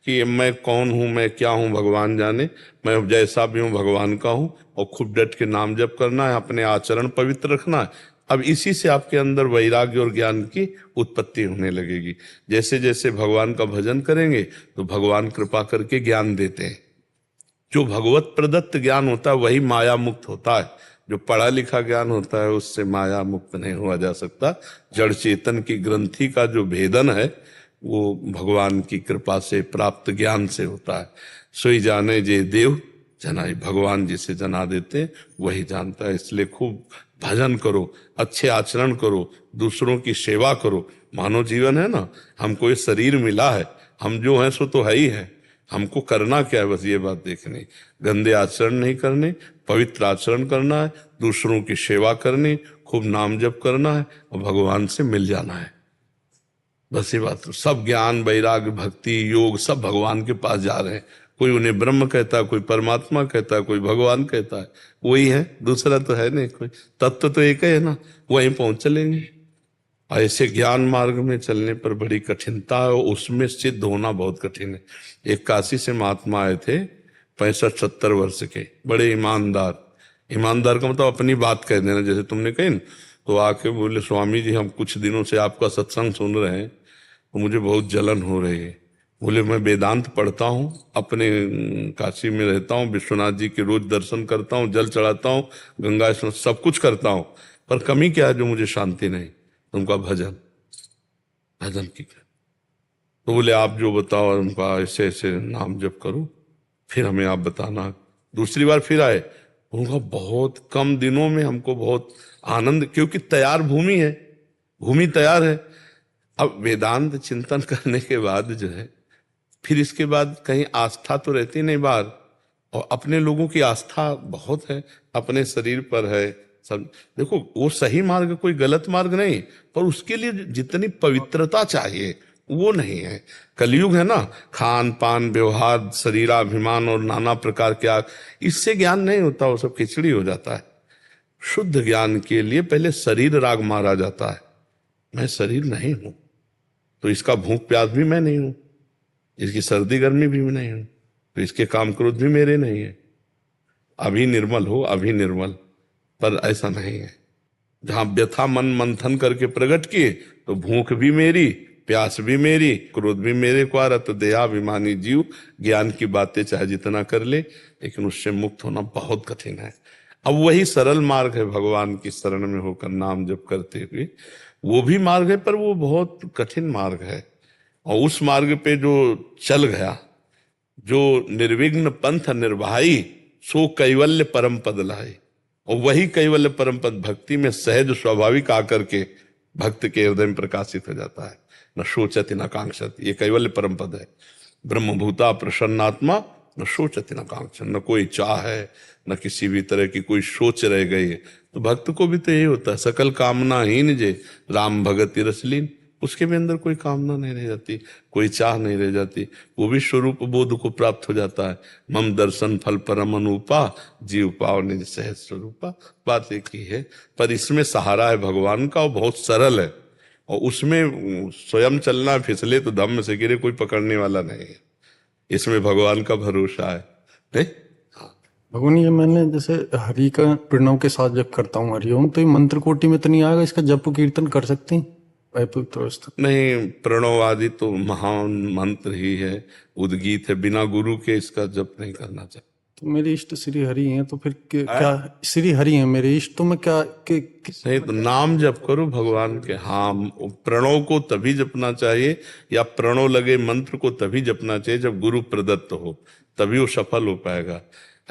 कि मैं कौन हूं, मैं क्या हूं भगवान जाने, मैं जैसा भी हूं भगवान का हूं। और खूब डट के नाम जप करना है, अपने आचरण पवित्र रखना है। अब इसी से आपके अंदर वैराग्य और ज्ञान की उत्पत्ति होने लगेगी। जैसे जैसे भगवान का भजन करेंगे तो भगवान कृपा करके ज्ञान देते हैं। जो भगवत प्रदत्त ज्ञान होता है वही माया मुक्त होता है। जो पढ़ा लिखा ज्ञान होता है उससे माया मुक्त नहीं हुआ जा सकता। जड़ चेतन की ग्रंथि का जो भेदन है वो भगवान की कृपा से प्राप्त ज्ञान से होता है। सोई जाने जे देव जनाई, भगवान जिसे जना देते हैं वही जानता है। इसलिए खूब भजन करो, अच्छे आचरण करो, दूसरों की सेवा करो। मानव जीवन है ना, हमको ये शरीर मिला है, हम जो हैं सो तो है ही है। हमको करना क्या है, बस ये बात देखनी। गंदे आचरण नहीं करने, पवित्र आचरण करना है, दूसरों की सेवा करनी, खूब नाम जप करना है और भगवान से मिल जाना है। बस ये बात। सब ज्ञान वैराग्य भक्ति योग सब भगवान के पास जा रहे हैं, कोई उन्हें ब्रह्म कहता है, कोई परमात्मा कहता है, कोई भगवान कहता है, वही है, दूसरा तो है नहीं कोई, तत्व तो एक है ना, वहीं पहुंच चलेंगे। ऐसे ज्ञान मार्ग में चलने पर बड़ी कठिनता है, उसमें सिद्ध होना बहुत कठिन है। एक काशी से महात्मा आए थे 65-70 वर्ष के, बड़े ईमानदार। ईमानदार का मतलब अपनी बात कह देना, जैसे तुमने कही ना, तो आके बोले स्वामी जी हम कुछ दिनों से आपका सत्संग सुन रहे हैं तो मुझे बहुत जलन हो रही है। बोले मैं वेदांत पढ़ता हूँ, अपने काशी में रहता हूँ, विश्वनाथ जी के रोज दर्शन करता हूँ, जल चढ़ाता हूँ, गंगा स्नान सब कुछ करता हूँ, पर कमी क्या है जो मुझे शांति नहीं? उनका भजन, भजन की क्या? तो बोले आप जो बताओ, उनका ऐसे ऐसे नाम जप करो, फिर हमें आप बताना। दूसरी बार फिर आए, उनका बहुत कम दिनों में हमको बहुत आनंद, क्योंकि तैयार भूमि है, भूमि तैयार है। अब वेदांत चिंतन करने के बाद जो है, फिर इसके बाद कहीं आस्था तो रहती नहीं बाहर, और अपने लोगों की आस्था बहुत है, अपने शरीर पर है सब। देखो वो सही मार्ग, कोई गलत मार्ग नहीं, पर उसके लिए जितनी पवित्रता चाहिए वो नहीं है। कलयुग है ना, खान पान व्यवहार शरीराभिमान और नाना प्रकार के आग, इससे ज्ञान नहीं होता, वो सब खिचड़ी हो जाता है। शुद्ध ज्ञान के लिए पहले शरीर राग मारा जाता है। मैं शरीर नहीं हूं, तो इसका भूख प्यास भी मैं नहीं हूं, इसकी सर्दी गर्मी भी मैं नहीं हूं, तो इसके काम क्रोध भी मेरे नहीं है। अभी निर्मल हो, अभी निर्मल, पर ऐसा नहीं है। जहां व्यथा मन मंथन करके प्रकट किए तो भूख भी मेरी, प्यास भी मेरी, क्रोध भी मेरे को आ रहा, तो देहाभिमानी जीव ज्ञान की बातें चाहे जितना कर ले, लेकिन उससे मुक्त होना बहुत कठिन है। अब वही सरल मार्ग है, भगवान की शरण में होकर नाम जप करते हुए, वो भी मार्ग है, पर वो बहुत कठिन मार्ग है। और उस मार्ग पे जो चल गया, जो निर्विघ्न पंथ निर्वाही, सो कैवल्य परम पद लाई। और वही कैवल्य परम पद भक्ति में सहज स्वाभाविक आकर के भक्त के हृदय में प्रकाशित हो जाता है। न शोचति न कांक्षति, ये कैवल्य परम पद है। ब्रह्मभूता प्रसन्नात्मा न शोचति न कांक्षति, न कोई चाह है, न किसी भी तरह की कोई सोच रह गई है। तो भक्त को भी तो यही होता है, सकल कामना हीन जे राम भगति रसलीन, उसके भी अंदर कोई कामना नहीं रह जाती, कोई चाह नहीं रह जाती, वो भी स्वरूप बोध को प्राप्त हो जाता है। मम दर्शन फल परम अनुपा, जीव पाव निज सहज स्वरूपा। बात एक ही है, पर इसमें सहारा है भगवान का, और बहुत सरल है, और उसमें स्वयं चलना, फिसले तो धम्म से गिरे, कोई पकड़ने वाला नहीं है। इसमें भगवान का भरोसा है, नहीं? भगवान ये मैंने जैसे हरि का प्रणव के साथ जब करता हूँ हरिओम, तो ये मंत्र कोटि में तो नहीं आएगा, इसका जप कीर्तन कर सकते हैं नहीं, प्रणव आदि तो महान मंत्र ही है, उद्गीत है, बिना गुरु के इसका जप नहीं करना चाहिए। तो मेरे इष्ट श्री हरि हैं, तो फिर क्या श्री हरि हैं मेरे इष्ट, तो मैं क्या नहीं, तो नाम जप करो भगवान के। हाँ, प्रणव को तभी जपना चाहिए, या प्रणव लगे मंत्र को तभी जपना चाहिए जब गुरु प्रदत्त हो, तभी वो सफल हो पाएगा।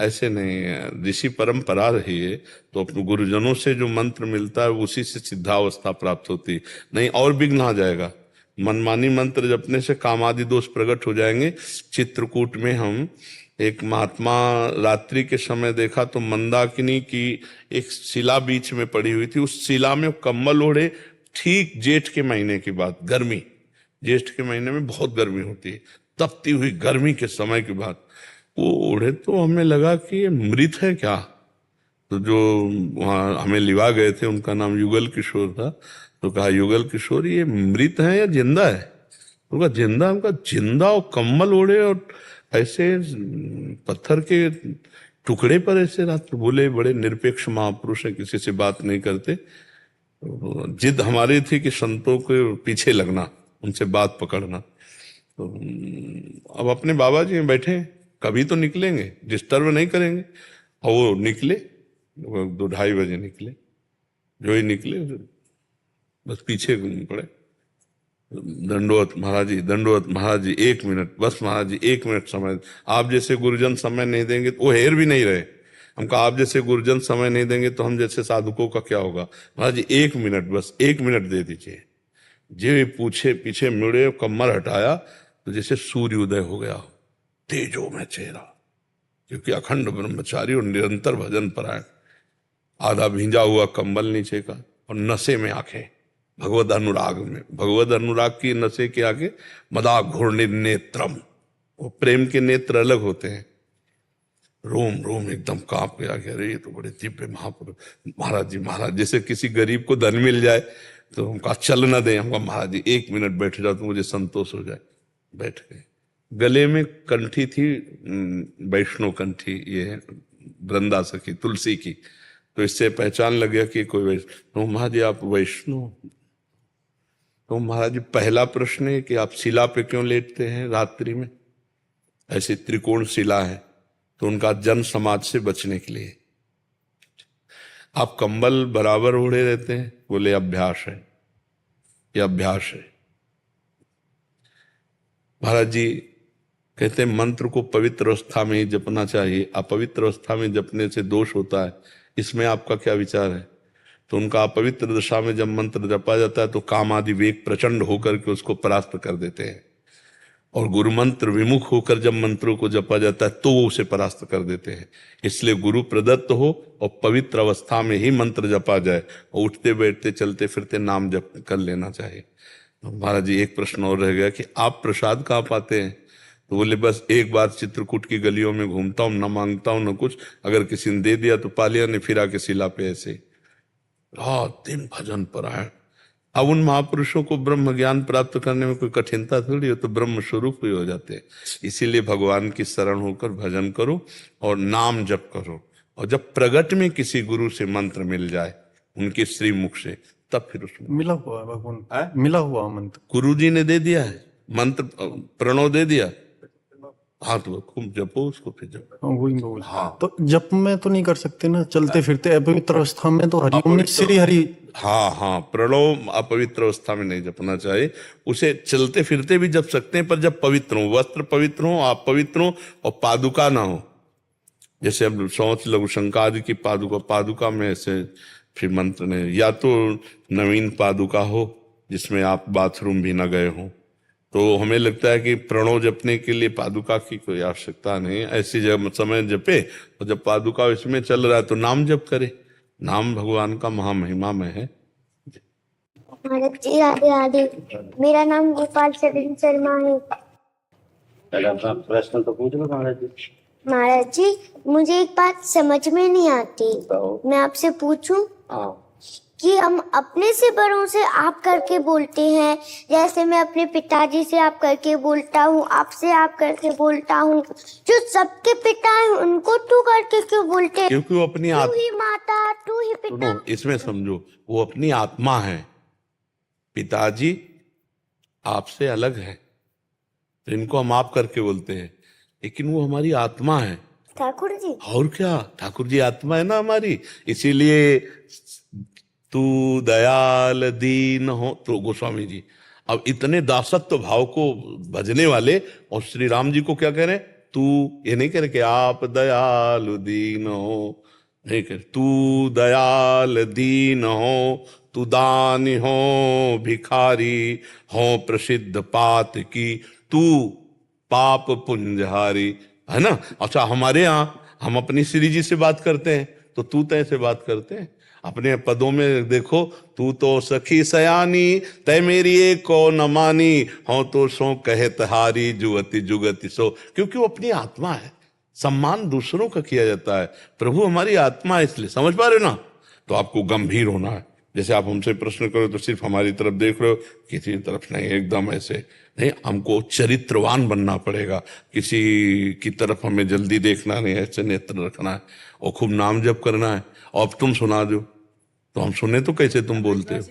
ऐसे नहीं, ऋषि परंपरा रही है, तो अपने गुरुजनों से जो मंत्र मिलता है उसी से सिद्धावस्था प्राप्त होती, नहीं और विघ्न आ जाएगा। मनमानी मंत्र जपने से काम आदि दोष प्रकट हो जाएंगे। चित्रकूट में हम एक महात्मा रात्रि के समय देखा तो मंदाकिनी की एक शिला बीच में पड़ी हुई थी, उस शिला में कम्बल ओढ़े, ठीक जेठ के महीने की बात, गर्मी, जेठ के महीने में बहुत गर्मी होती है, तपती हुई गर्मी के समय की बात, वो ओढ़े, तो हमें लगा कि ये मृत है क्या। तो जो वहाँ हमें लिवा गए थे, उनका नाम युगल किशोर था, तो कहा युगल किशोर ये मृत है या जिंदा है? उनका जिंदा। उनका जिंदा, और कम्बल ओढ़े, और ऐसे पत्थर के टुकड़े पर ऐसे रात। बोले बड़े निरपेक्ष महापुरुष है, किसी से बात नहीं करते। जिद हमारी थी कि संतों के पीछे लगना, उनसे बात पकड़ना। तो अब अपने बाबा जी में बैठे, कभी तो निकलेंगे, डिस्टर्ब नहीं करेंगे। और वो निकले, 2-2:30 बजे निकले, जो ही निकले बस पीछे पड़े, दंडवत महाराज जी, दंडवत महाराज जी, 1 मिनट बस महाराज जी, 1 मिनट समय, आप जैसे गुरुजन समय नहीं देंगे तो वो हेर भी नहीं रहे। हम कहा आप जैसे गुरुजन समय नहीं देंगे तो हम जैसे साधुकों का क्या होगा। महाराज जी 1 मिनट, बस 1 मिनट दे दीजिए। जे पूछे पीछे मुड़े, कमर हटाया तो जैसे सूर्य उदय हो गया, तेजो में चेहरा, क्योंकि अखंड ब्रह्मचारी और निरंतर भजन परायण। आधा भींजा हुआ कंबल नीचे का, और नशे में आंखें, भगवद अनुराग में, भगवद अनुराग की नशे के आगे मदा घूर्णिर नेत्रम, वो प्रेम के नेत्र अलग होते हैं। रोम रोम एकदम कांप गया कि अरे ये तो बड़े दिव्य महापुरुष, महाराज जी महाराज। जैसे किसी गरीब को धन मिल जाए तो हम कहा चल न दें, हमको महाराज जी 1 मिनट बैठ जाओ तो मुझे संतोष हो जाए। बैठ गए। गले में कंठी थी, वैष्णव कंठी, ये वृंदा सखी तुलसी की, तो इससे पहचान लग गया कि कोई वैष्णव। तो महाराज जी आप वैष्णव? तो महाराज जी पहला प्रश्न है कि आप शिला पे क्यों लेटते हैं रात्रि में? ऐसी त्रिकोण शिला है, तो उनका जन समाज से बचने के लिए। आप कंबल बराबर ओढ़े रहते हैं? बोले अभ्यास है, ये अभ्यास है। महाराज जी कहते हैं मंत्र को पवित्र अवस्था में ही जपना चाहिए, अपवित्र अवस्था में जपने से दोष होता है, इसमें आपका क्या विचार है? तो उनका अपवित्र दशा में जब मंत्र जपा जाता है तो काम आदि वेग प्रचंड होकर के उसको परास्त कर देते हैं, और गुरु मंत्र विमुख होकर जब मंत्रों को जपा जाता है तो वो उसे परास्त कर देते हैं। इसलिए गुरु प्रदत्त हो और पवित्र अवस्था में ही मंत्र जपा जाए, और उठते बैठते चलते फिरते नाम जप कर लेना चाहिए। महाराज जी एक प्रश्न और रह गया कि आप प्रसाद कहाँ पाते हैं? तो बोले बस एक बार चित्रकूट की गलियों में घूमता हूँ, न मांगता हूँ न कुछ, अगर किसी ने दे दिया तो पा लिया, नहीं फिर आके शिला पे ऐसे रात दिन भजन परायण। अब उन महापुरुषों को ब्रह्म ज्ञान प्राप्त करने में कोई कठिनता थोड़ी हो, तो ब्रह्म स्वरूप ही हो जाते हैं। इसीलिए भगवान की शरण होकर भजन करो और नाम जप करो, और जब प्रगट में किसी गुरु से मंत्र मिल जाए उनके श्री मुख से, तब फिर उसमें मिला हुआ है भगवान, मिला हुआ मंत्र गुरु जी ने दे दिया है मंत्र, प्रणव दे दिया। हाँ तो खूब जपो उसको, फिर जपो। हाँ, वही मैं बोल। हाँ तो जप में तो नहीं कर सकते ना, चलते फिरते अपवित्र अवस्था में तो हरिओम श्री हरि। हाँ प्रणव अपवित्र अवस्था में नहीं जपना चाहिए, उसे चलते फिरते भी जप सकते हैं, पर जब पवित्र हो, वस्त्र पवित्र हो, आप पवित्र हो, और पादुका ना हो। जैसे अब सौंच लघु शंका आदि की पादुका में ऐसे फिर मंत्र ने, या तो नवीन पादुका हो जिसमें आप बाथरूम भी ना गए हो, तो हमें लगता है कि प्रणव जपने के लिए पादुका की कोई आवश्यकता नहीं। ऐसी जब समय जपे, और जब पादुका इसमें चल रहा है तो नाम जप करे। नाम भगवान का महामहिमा में है। महाराज जी राधे राधे, मेरा नाम गोपाल चरण शर्मा है। प्रश्न तो पूछ लो महाराज जी। महाराज जी मुझे एक बात समझ में नहीं आती, मैं आपसे पूछूं कि हम अपने से बड़ों से आप करके बोलते हैं, जैसे मैं अपने पिताजी से आप करके बोलता हूँ, आपसे आप करके बोलता हूँ, जो सबके पिता हैं उनको तू करके क्यों बोलते हैं? क्योंकि वो अपनी तू ही माता, तू ही पिता। सुनो, इसमें समझो, वो अपनी आत्मा है। पिताजी आपसे अलग है, तो इनको हम आप करके बोलते हैं, लेकिन वो हमारी आत्मा है। ठाकुर जी, और क्या, ठाकुर जी आत्मा है ना हमारी। इसीलिए तू दयाल दीन हो, तो गोस्वामी जी अब इतने दासत्व भाव को भजने वाले, और श्री राम जी को क्या कह रहे हैं? तू, ये नहीं कह रहे कि आप दयाल दीन हो, नहीं कह रहे, तू दयाल दीन हो, तू दानी हो, भिखारी हो, प्रसिद्ध पात की, तू पाप पुंजहारी, है ना। अच्छा हमारे यहाँ हम अपनी श्री जी से बात करते हैं तो तू तय से बात करते हैं। अपने पदों में देखो, तू तो सखी सयानी, तय मेरी एक को न मानी, हो तो सो कहत हारी, जुगति जुगति सो। क्योंकि वो अपनी आत्मा है, सम्मान दूसरों का किया जाता है, प्रभु हमारी आत्मा है, इसलिए समझ पा रहे ना। तो आपको गंभीर होना है। जैसे आप हमसे प्रश्न करो तो सिर्फ हमारी तरफ देख रहे हो, किसी की तरफ नहीं, एकदम ऐसे नहीं। हमको चरित्रवान बनना पड़ेगा, किसी की तरफ हमें जल्दी देखना नहीं, ऐसे नेत्र रखना है, और खूब नाम जप करना है। और अब तुम सुना दो, तो हम सुने तो कैसे तुम बोलते हो?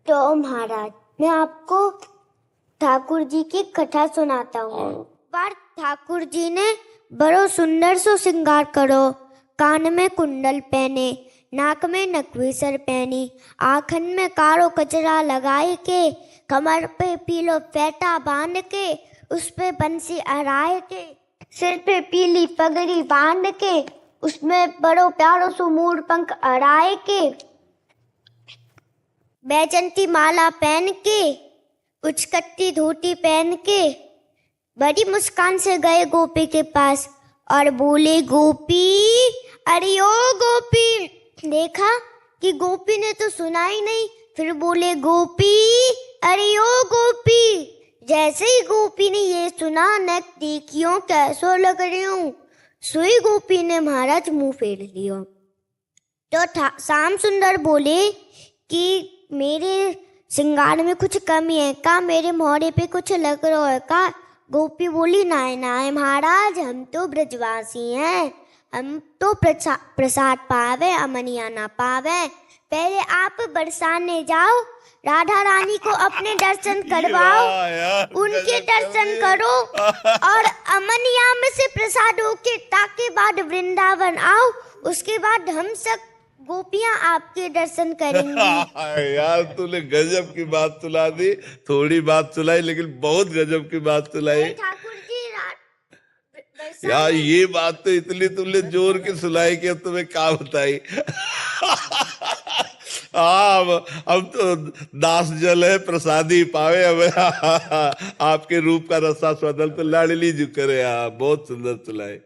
तो महाराज मैं आपको ठाकुर जी की कथा सुनाता हूँ। बार ठाकुर जी ने बड़ो सुंदर सो श्रृंगार करो, कान में कुंडल पहने, नाक में नकवीसर पहनी, आँखन में कारो कचरा लगाए के, कमर पे पीलो फेटा बांध के, उस पे बंसी अराए के, सिर पे पीली पगड़ी बांध के, उसमें बड़ो प्यारो सो मूड पंख अड़ाए के, बैजंती माला पहन के, उचकट्टी धोती पहन के, बड़ी मुस्कान से गए गोपी के पास और बोले, गोपी, अरे ओ गोपी। देखा कि गोपी ने तो सुना ही नहीं, फिर बोले, गोपी, अरे ओ गोपी। जैसे ही गोपी ने ये सुना, नेक देखियो कैसो लग रही हूँ, सुई गोपी ने महाराज मुंह फेर लियो। तो श्याम सुंदर बोले कि मेरे श्रृंगार में कुछ कमी है का, मेरे मोहरे पे कुछ लग रहा है का। गोपी बोली नाय नाय महाराज, हम तो ब्रजवासी हैं, हम तो प्रसाद पावे अमनिया ना पावे। पहले आप बरसाने जाओ, राधा रानी को अपने दर्शन करवाओ, उनके दर्शन करो और अमनिया में से प्रसाद होके ताके बाद वृंदावन आओ, उसके बाद हम सब गोपियां आपके दर्शन करेंगी। यार तूने गजब की बात सुना दी, थोड़ी बात सुनाई लेकिन बहुत गजब की बात सुनाई। ठाकुर जी यार ये बात तो इतनी तुमने जोर की सुनाई कि अब तुम्हें क्या बताई। अब तो दास जल है प्रसादी पावे, अब आपके रूप का रसा स्वदल तो लाडली जी करे। बहुत सुंदर सुनाई।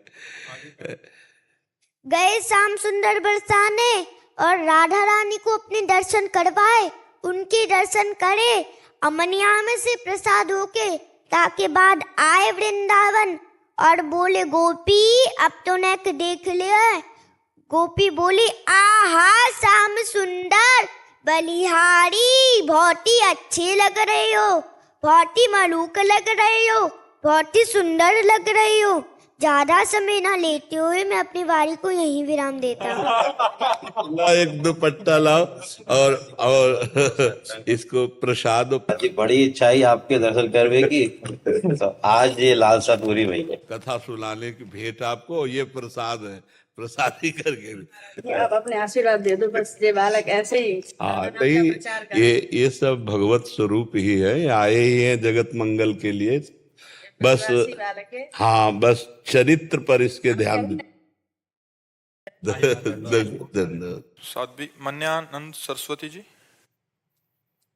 गए श्याम सुंदर बरसाने और राधा रानी को अपने दर्शन करवाए, उनके दर्शन करे, अमनिया में से प्रसाद होके ताके बाद आए वृंदावन और बोले गोपी अब तो नेक देख लिया। गोपी बोली आहा श्याम सुंदर बलिहारी, बहुत ही अच्छे लग रहे हो, बहुत ही मलूक लग रहे हो, बहुत ही सुंदर लग रहे हो। ज्यादा समय ना लेते हुए मैं अपनी वारी को यहीं विराम देता हूँ। एक दुपट्टा लाओ और इसको प्रसाद। बड़ी इच्छा ही आपके दर्शन करने की, तो आज ये लालसा पूरी हुई है। कथा सुनाने की भेंट आपको, ये प्रसाद है, प्रसादी करके आप अपने आशीर्वाद दे दो बस, ये बालक ऐसे ही। हाँ नहीं, ये सब भगवत स्वरूप ही है, आए ही हैं जगत मंगल के लिए। बस हाँ, बस चरित्र पर इसके ध्यान दें। साध्वी मन्यानंद सरस्वती जी।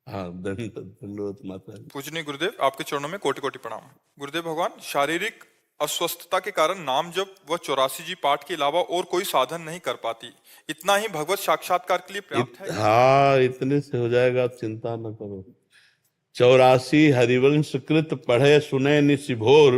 हाँ धन्यवाद माता जी। पूजनीय गुरुदेव, आपके चरणों में कोटि कोटि प्रणाम। गुरुदेव भगवान, शारीरिक अस्वस्थता के कारण नाम जप व 84 जी पाठ के अलावा और कोई साधन नहीं कर पाती, इतना ही भगवत साक्षात्कार के लिए पर्याप्त है? हाँ इतने से हो जाएगा, आप चिंता न करो। 84 हरिवंश कृत पढ़े सुने निशिभोर,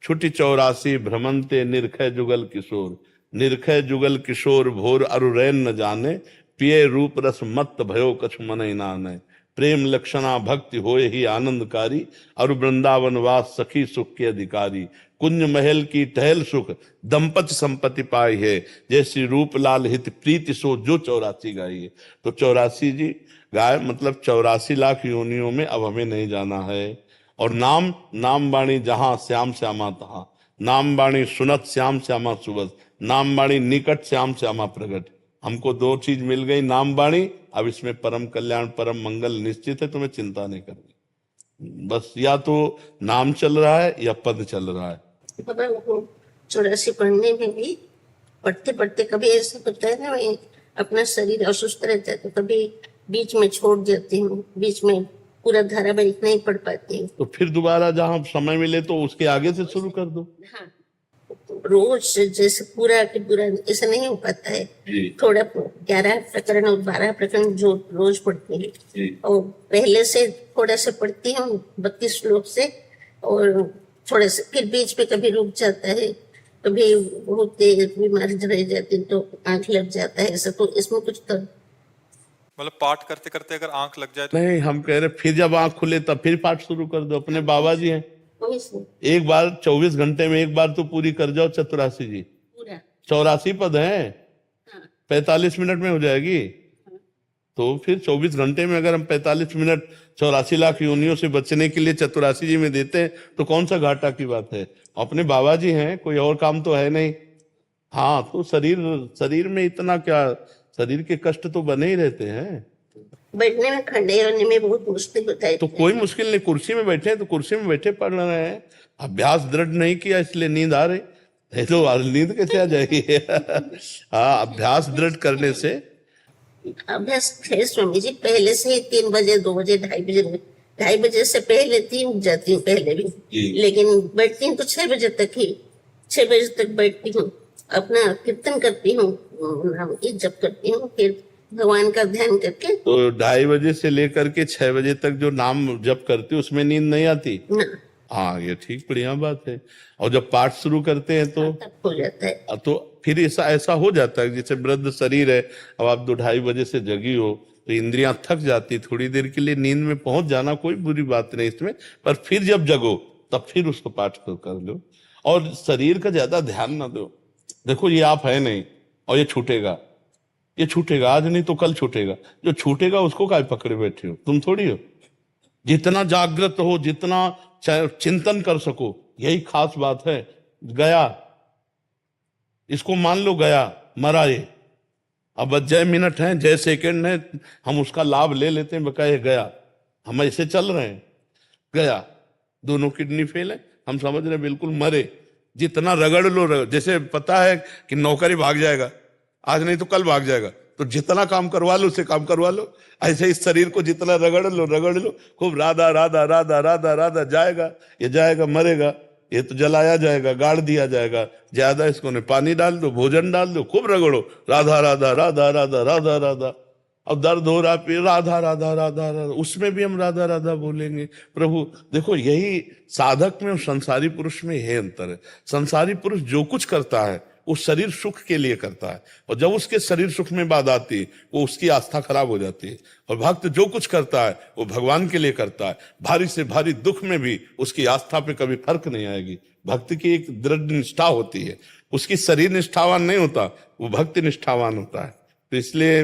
छुटी 84 भ्रमंते निरखय जुगल किशोर। निरखय जुगल किशोर भोर अरुरैन न जाने, पिए रूप रस मत भयो कछु मनहि नाने। प्रेम लक्षणा भक्ति होए ही आनंदकारी, अरु वृंदावन वास सखी सुख के अधिकारी। कुंज महल की टहल सुख दंपति संपत्ति पाई है, जैसी रूप लाल हित प्रीति सो जो 84 गाई है। तो 84 जी गाय मतलब 84 लाख योनियों में अब हमें नहीं जाना है। और नाम बाणी जहां श्याम श्यामा तहां, नाम बाणी सुनत श्याम श्यामा सुबस, नाम बाणी निकट श्याम श्यामा प्रगट। हमको 2 चीज मिल गई, नाम बाणी, अब इसमें परम कल्याण परम मंगल निश्चित है, तुम्हें चिंता नहीं करनी। बस या तो नाम चल रहा है या पद चल रहा है। 84 पढ़ने में भी पढ़ते पढ़ते कभी ऐसा होता है ना, अपना शरीर असुस्थ रहता है तो कभी बीच में छोड़ देती हूँ, बीच में पूरा धारावाहिक नहीं पढ़ पाती हूँ। तो फिर दोबारा जहां समय मिले तो उसके आगे से शुरू कर दो। हाँ, रोज जैसे पूरा ऐसा नहीं हो पाता है। थोड़ा 11 प्रकरण और 12 प्रकरण जो रोज पढ़ती है, और पहले से थोड़ा सा पढ़ती हूँ 32 श्लोक से, और थोड़े से फिर बीच में कभी रुक जाता है, कभी बहुत बीमार रह जाती तो आंख लग जाता है, ऐसा। तो इसमें कुछ तो मतलब पाठ करते करते अगर आंख लग जाए तो? नहीं, हम कह रहे फिर जब आंख खुले तब फिर पाठ शुरू कर दो। अपने बाबा जी हैं, एक बार 24 घंटे में एक बार तो पूरी कर जाओ 84 जी। 84 पद हैं, 45 मिनट में हो जाएगी। तो फिर 24 घंटे में अगर हम 45 मिनट 84 लाख योनियों से बचने के लिए 84 जी में देते हैं तो कौन सा घाटा की बात है। अपने बाबा जी हैं, कोई और काम तो है नहीं। हाँ, तो शरीर में इतना क्या, शरीर के कष्ट तो बने ही रहते हैं। बैठने में खड़े होने में बहुत मुश्किल होता है। तो कोई मुश्किल नहीं, कुर्सी में बैठे हैं तो कुर्सी में बैठे पढ़ रहे हैं। अभ्यास दृढ़ नहीं किया इसलिए नींद आ रही है, तो नींद कैसे आ जाएगी। हाँ, अभ्यास दृढ़ करने से। अभ्यास है स्वामी जी, पहले से ही 3 बजे 2 बजे 2:30 बजे से पहले 3 उठ जाती हूँ पहले भी, लेकिन बैठती हूँ तो 6 बजे तक ही, 6 बजे तक बैठती हूँ, अपना कीर्तन करती हूँ, नाम की जप करती हूँ, फिर भगवान का ध्यान करके। तो 2:30 बजे से लेकर के 6 बजे तक जो नाम जप करते उसमें नींद नहीं आती? ना, हाँ, ये ठीक, बढ़िया बात है। और जब पाठ शुरू करते हैं तो तब हो जाता है। तो फिर ऐसा ऐसा हो जाता है जैसे वृद्ध शरीर है, अब आप 2-2:30 बजे से जगी हो तो इंद्रियां थक जाती, थोड़ी देर के लिए नींद में पहुंच जाना कोई बुरी बात नहीं इसमें, पर फिर जब जगो तब फिर उसको पाठ कर लो और शरीर का ज्यादा ध्यान ना दो। देखो ये आप है नहीं और ये छूटेगा, ये छूटेगा, आज नहीं तो कल छूटेगा। जो छूटेगा उसको काय पकड़े बैठे हो, तुम थोड़ी हो। जितना जागृत हो, जितना चिंतन कर सको, यही खास बात है। गया, इसको मान लो गया, मरा ये, अब बस जय मिनट हैं, जय सेकंड है, हम उसका लाभ ले लेते हैं, बका ये गया, हम ऐसे चल रहे हैं, गया, दोनों किडनी फेल है, हम समझ रहे हैं बिल्कुल मरे। जितना रगड़ लो जैसे पता है कि नौकरी भाग जाएगा, आज नहीं तो कल भाग जाएगा, तो जितना काम करवा लो उसे काम करवा लो। ऐसे इस शरीर को जितना रगड़ लो खूब, राधा राधा राधा राधा राधा, जाएगा, ये जाएगा, मरेगा, ये तो जलाया जाएगा, गाड़ दिया जाएगा, ज्यादा इसको ने पानी डाल दो, भोजन डाल दो, खूब रगड़ो, राधा राधा राधा राधा राधा राधा। अब दर्द हो रहा, फिर राधा राधा राधा राधा, उसमें भी हम राधा राधा बोलेंगे। प्रभु देखो, यही साधक में और संसारी पुरुष में यही अंतर है। संसारी पुरुष जो कुछ करता है वो शरीर सुख के लिए करता है, और जब उसके शरीर सुख में बाधा आती है वो उसकी आस्था खराब हो जाती है। और भक्त जो कुछ करता है वो भगवान के लिए करता है, भारी से भारी दुख में भी उसकी आस्था पे कभी फर्क नहीं आएगी। भक्त की एक दृढ़ निष्ठा होती है, उसकी शरीर निष्ठावान नहीं होता, वो भक्ति निष्ठावान होता है। तो इसलिए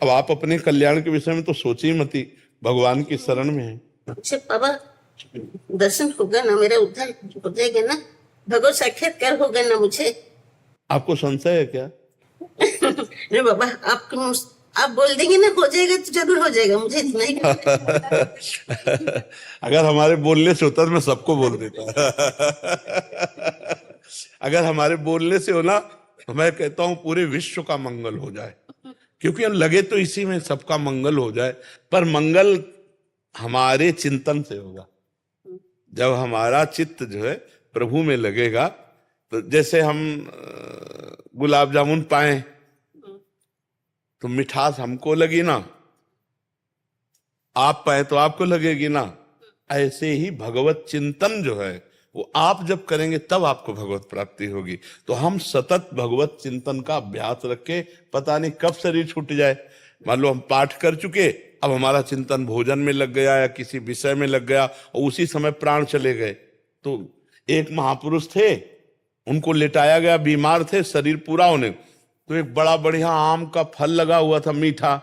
अब आप अपने कल्याण के विषय में तो सोची मती, भगवान की शरण में है। अच्छा बाबा, दर्शन होगा ना, मेरा उद्धार हो जाएगा ना, भगवत साक्षात्कार होगा ना मुझे? आपको संशय है क्या? नहीं बाबा, आप बोल देंगे ना हो जाएगा तो जरूर हो जाएगा, मुझे इतना ही अगर हमारे बोलने से होता तो मैं सबको बोल देता। अगर हमारे बोलने से हो ना तो मैं कहता हूं पूरे विश्व का मंगल हो जाए, क्योंकि हम लगे तो इसी में सबका मंगल हो जाए। पर मंगल हमारे चिंतन से होगा। जब हमारा चित्त जो है प्रभु में लगेगा, तो जैसे हम गुलाब जामुन पाए तो मिठास हमको लगी ना, आप पाए तो आपको लगेगी ना, ऐसे ही भगवत चिंतन जो है वो आप जब करेंगे तब आपको भगवत प्राप्ति होगी। तो हम सतत भगवत चिंतन का अभ्यास रखें, पता नहीं कब शरीर छूट जाए। मान लो हम पाठ कर चुके, अब हमारा चिंतन भोजन में लग गया या किसी विषय में लग गया और उसी समय प्राण चले गए। तो एक महापुरुष थे, उनको लेटाया गया, बीमार थे, शरीर पूरा होने, तो एक बड़ा बढ़िया आम का फल लगा हुआ था मीठा,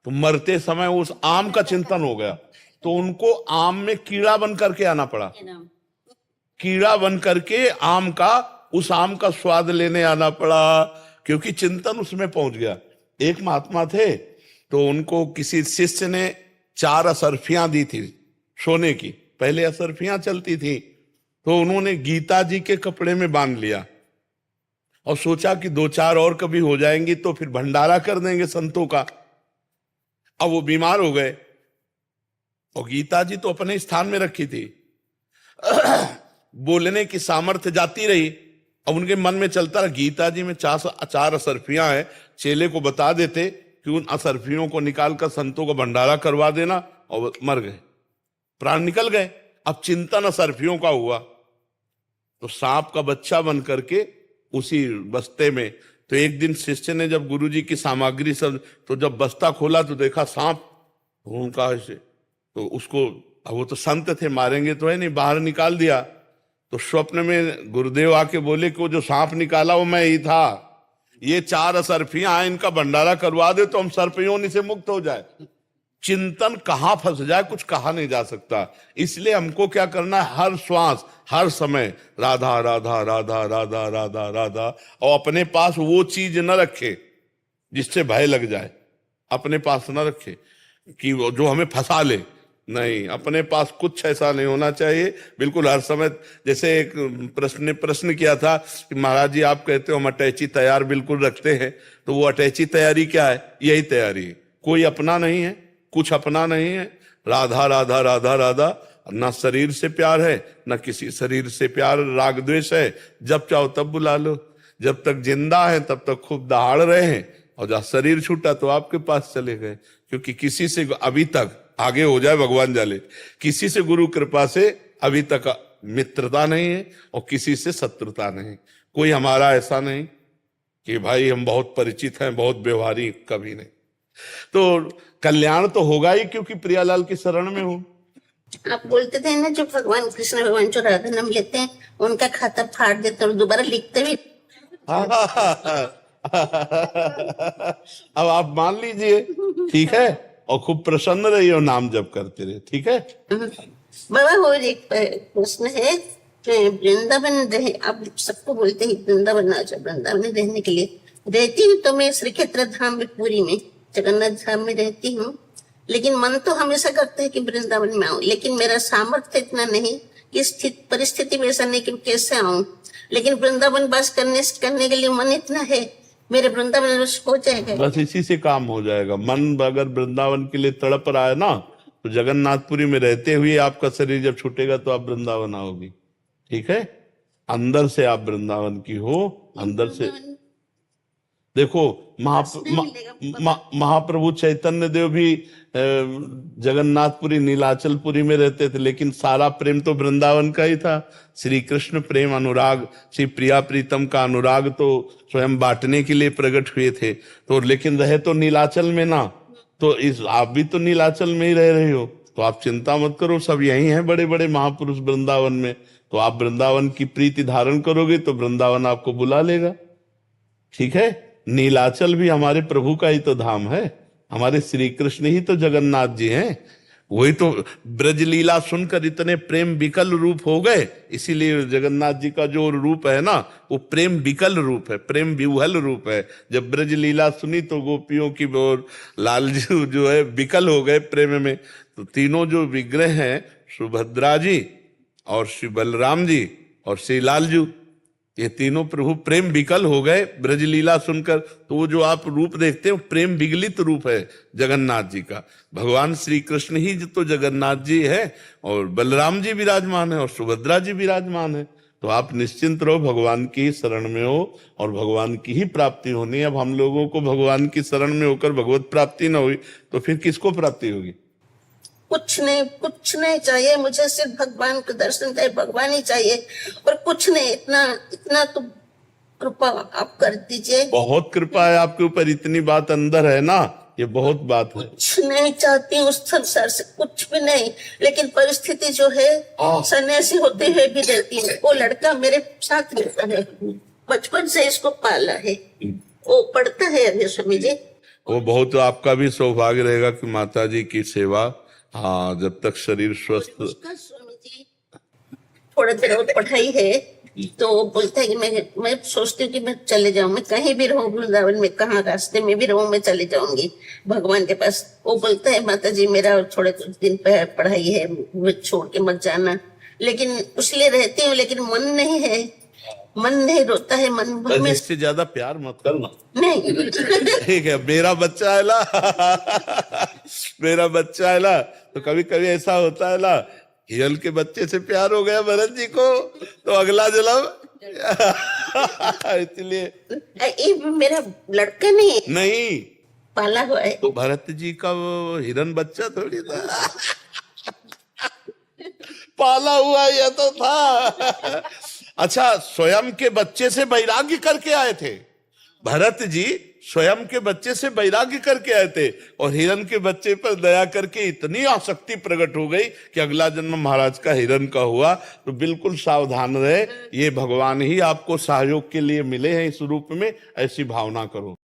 तो मरते समय उस आम का चिंतन हो गया, तो उनको आम में कीड़ा बन करके आना पड़ा, कीड़ा बन करके आम का, उस आम का स्वाद लेने आना पड़ा, क्योंकि चिंतन उसमें पहुंच गया। एक महात्मा थे, तो उनको किसी शिष्य ने 4 असरफियां दी थी सोने की, पहले असरफियां चलती थी, तो उन्होंने गीता जी के कपड़े में बांध लिया और सोचा कि 2-4 और कभी हो जाएंगी तो फिर भंडारा कर देंगे संतों का। अब वो बीमार हो गए और गीता जी तो अपने स्थान में रखी थी, बोलने की सामर्थ्य जाती रही। अब उनके मन में चलता रहा, गीता जी में 4 असरफियां हैं, चेले को बता देते कि उन असरफियों को निकालकर संतों को भंडारा करवा देना, और मर गए, प्राण निकल गए। अब चिंतन असरफियों का हुआ, तो सांप का बच्चा बन करके उसी बस्ते में, तो एक दिन शिष्य ने जब गुरुजी की सामग्री सब, तो जब बस्ता खोला तो देखा सांप, उनका ऐसे, तो उसको, अब वो तो संत थे, मारेंगे तो है नहीं, बाहर निकाल दिया। तो स्वप्न में गुरुदेव आके बोले कि वो जो सांप निकाला वो मैं ही था, ये 4 असरफियां हैं, इनका भंडारा करवा दे तो हम सर्पयोनि से मुक्त हो जाए। चिंतन कहाँ फंस जाए कुछ कहा नहीं जा सकता। इसलिए हमको क्या करना है, हर श्वास हर समय राधा राधा राधा राधा राधा राधा, और अपने पास वो चीज न रखे जिससे भय लग जाए, अपने पास न रखे कि वो जो हमें फंसा ले, नहीं, अपने पास कुछ ऐसा नहीं होना चाहिए बिल्कुल हर समय। जैसे एक प्रश्न किया था कि महाराज जी आप कहते हो हम अटैची तैयार बिल्कुल रखते हैं, तो वो अटैची तैयारी क्या है? यही तैयारी है, कोई अपना नहीं है, कुछ अपना नहीं है, राधा राधा राधा राधा, ना शरीर से प्यार है ना किसी शरीर से प्यार, राग द्वेष है, जब चाहो तब बुला लो, जब तक जिंदा है तब तक खूब दहाड़ रहे हैं, और जब शरीर छूटा तो आपके पास चले गए, क्योंकि किसी से अभी तक, आगे हो जाए भगवान जाने, किसी से गुरु कृपा से अभी तक मित्रता नहीं है और किसी से शत्रुता नहीं। कोई हमारा ऐसा नहीं कि भाई हम बहुत परिचित हैं, बहुत व्यवहारिक, कभी नहीं। तो कल्याण तो होगा ही, क्योंकि प्रियालाल की शरण में हूं। आप बोलते थे ना, जो भगवान कृष्ण भगवान जो राधा नाम लेते हैं उनका खाता फाड़ देते और दोबारा लिखते भी। अब आप मान लीजिए, ठीक है, और खूब प्रसन्न रहिए और नाम जप करते रहे, ठीक है। बाबा और एक प्रश्न है, वृंदावन रहे, आप सबको बोलते हैं वृंदावन आ जाओ, वृंदावन रहने के लिए रहती हूँ तो मैं श्री क्षेत्र धाम में, पुरी में, जगन्नाथ धाम में रहती हूँ, लेकिन मन तो हमेशा करता है कि वृंदावन में आऊं, लेकिन मेरा सामर्थ्य इतना नहीं कि परिस्थिति में ऐसा नहीं कि कैसे आऊं, लेकिन वृंदावन वास करने के लिए मन इतना है, मेरे वृंदावन हो जाएगा। बस इसी से काम हो जाएगा। मन अगर वृंदावन के लिए तड़प रहा है ना, तो जगन्नाथपुरी में रहते हुए आपका शरीर जब छूटेगा तो आप वृंदावन आओगी, ठीक है। अंदर से आप वृंदावन की हो, अंदर से देखो। महाप्रभु चैतन्य देव भी जगन्नाथपुरी नीलाचलपुरी में रहते थे, लेकिन सारा प्रेम तो वृंदावन का ही था। श्री कृष्ण प्रेम अनुराग, श्री प्रिया प्रीतम का अनुराग तो स्वयं बांटने के लिए प्रकट हुए थे। तो लेकिन रहे तो नीलाचल में ना, तो इस आप भी तो नीलाचल में ही रह रहे हो, तो आप चिंता मत करो, सब यही हैं बड़े बड़े महापुरुष वृंदावन में। तो आप वृंदावन की प्रीति धारण करोगे तो वृंदावन आपको बुला लेगा, ठीक है। नीलाचल भी हमारे प्रभु का ही तो धाम है, हमारे श्री कृष्ण ही तो जगन्नाथ जी हैं। वही तो ब्रजलीला सुनकर इतने प्रेम विकल रूप हो गए, इसीलिए जगन्नाथ जी का जो रूप है ना, वो प्रेम विकल रूप है, प्रेम विह्वल रूप है। जब ब्रजलीला सुनी तो गोपियों की और लाल जी जो है विकल हो गए प्रेम में। तो तीनों जो विग्रह हैं, सुभद्रा जी और श्री बलराम जी और श्री लालजू, ये तीनों प्रभु प्रेम विकल हो गए ब्रजलीला सुनकर। तो वो जो आप रूप देखते हैं प्रेम विगलित रूप है जगन्नाथ जी का। भगवान श्री कृष्ण ही तो जगन्नाथ जी है, और बलराम जी विराजमान है और सुभद्रा जी विराजमान है। तो आप निश्चिंत रहो, भगवान की शरण में हो और भगवान की ही प्राप्ति होनी है। अब हम लोगों को भगवान की शरण में होकर भगवत प्राप्ति न हुई तो फिर किसको प्राप्ति होगी? कुछ नहीं चाहिए मुझे, सिर्फ भगवान का दर्शन चाहिए, भगवान ही चाहिए और कुछ नहीं। इतना तो कृपा आप कर दीजिए। बहुत कृपा है आपके ऊपर, इतनी बात अंदर है ना, ये बहुत बात है। कुछ नहीं चाहती उस संसार से, कुछ भी नहीं, लेकिन परिस्थिति जो है सन्यासी होते हुए भी रहती है। वो लड़का मेरे साथ रहता है, बचपन से इसको पाला है, वो पढ़ता है अभी स्वामी जी। वो बहुत आपका भी सौभाग्य रहेगा कि माता जी की सेवा, हाँ, जब तक शरीर स्वस्थ। स्वामी जी थोड़ा देर और पढ़ाई है तो बोलता है कि मैं सोचती हूँ कि मैं चले जाऊं, मैं कहीं भी रहूं वृंदावन में, कहाँ रास्ते में भी रहूं, मैं चले जाऊंगी भगवान के पास। वो बोलता है माता जी मेरा थोड़े कुछ दिन पढ़ाई है, मैं छोड़ के मत जाना, लेकिन इसलिए रहती हूँ, लेकिन मन नहीं है, मन नहीं रोता है, मन में इससे ज्यादा प्यार मत करना। नहीं ठीक है, मेरा बच्चा है ना मेरा बच्चा है ना, तो कभी कभी ऐसा होता है ना, हिरल के बच्चे से प्यार हो गया भरत जी को तो अगला जन्म इसलिए मेरा लड़का नहीं पाला हुआ है। तो भरत जी का वो हिरन बच्चा थोड़ी था पाला हुआ ये तो था। अच्छा, स्वयं के बच्चे से वैराग्य करके आए थे भरत जी, स्वयं के बच्चे से वैराग्य करके आए थे, और हिरन के बच्चे पर दया करके इतनी आसक्ति प्रकट हो गई कि अगला जन्म महाराज का हिरन का हुआ। तो बिल्कुल सावधान रहे, ये भगवान ही आपको सहयोग के लिए मिले हैं इस रूप में, ऐसी भावना करो।